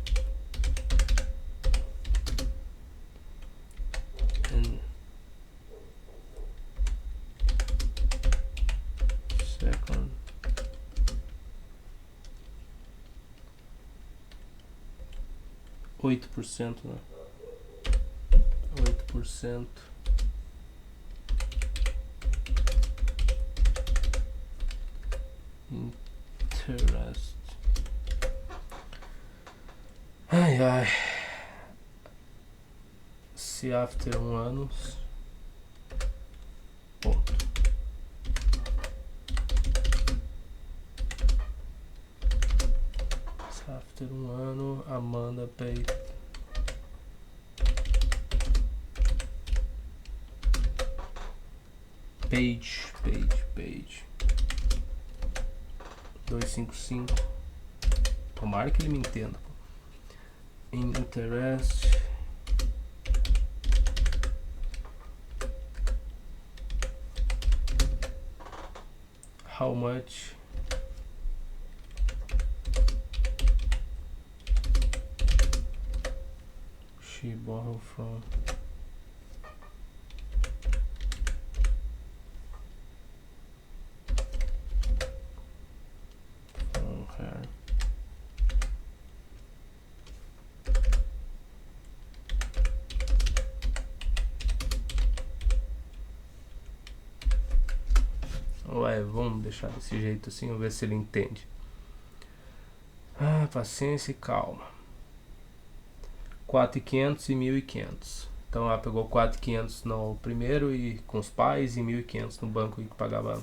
Speaker 1: 8%, né? 8%. Interest. Ai, ai. Se after 1 ano. Ponto. Se after 1 ano, Amanda pay. Page. 255. Tomara que ele me entenda. Interest. How much? She borrow from. Her. Ué, vamos deixar desse jeito assim, vamos ver se ele entende. Ah, paciência e calma. 4.500 e 1.500. Então ela pegou 4.500 no primeiro e com os pais e 1.500 no banco que pagava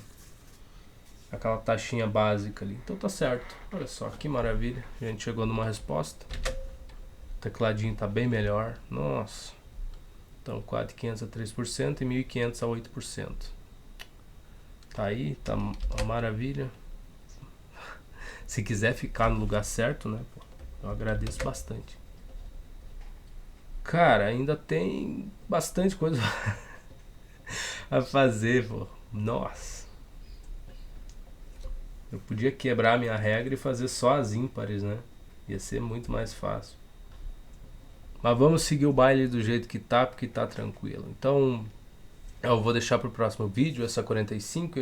Speaker 1: aquela taxinha básica ali. Então tá certo. Olha só que maravilha. A gente chegou numa resposta. O tecladinho tá bem melhor. Nossa. Então 4.500 a 3% e 1.500 a 8%. Tá aí, tá uma maravilha. Se quiser ficar no lugar certo, né? Pô, eu agradeço bastante. Cara, ainda tem bastante coisa a fazer, pô. Nossa. Eu podia quebrar a minha regra e fazer só as ímpares, né? Ia ser muito mais fácil. Mas vamos seguir o baile do jeito que tá, porque tá tranquilo. Então, eu vou deixar pro próximo vídeo essa 45.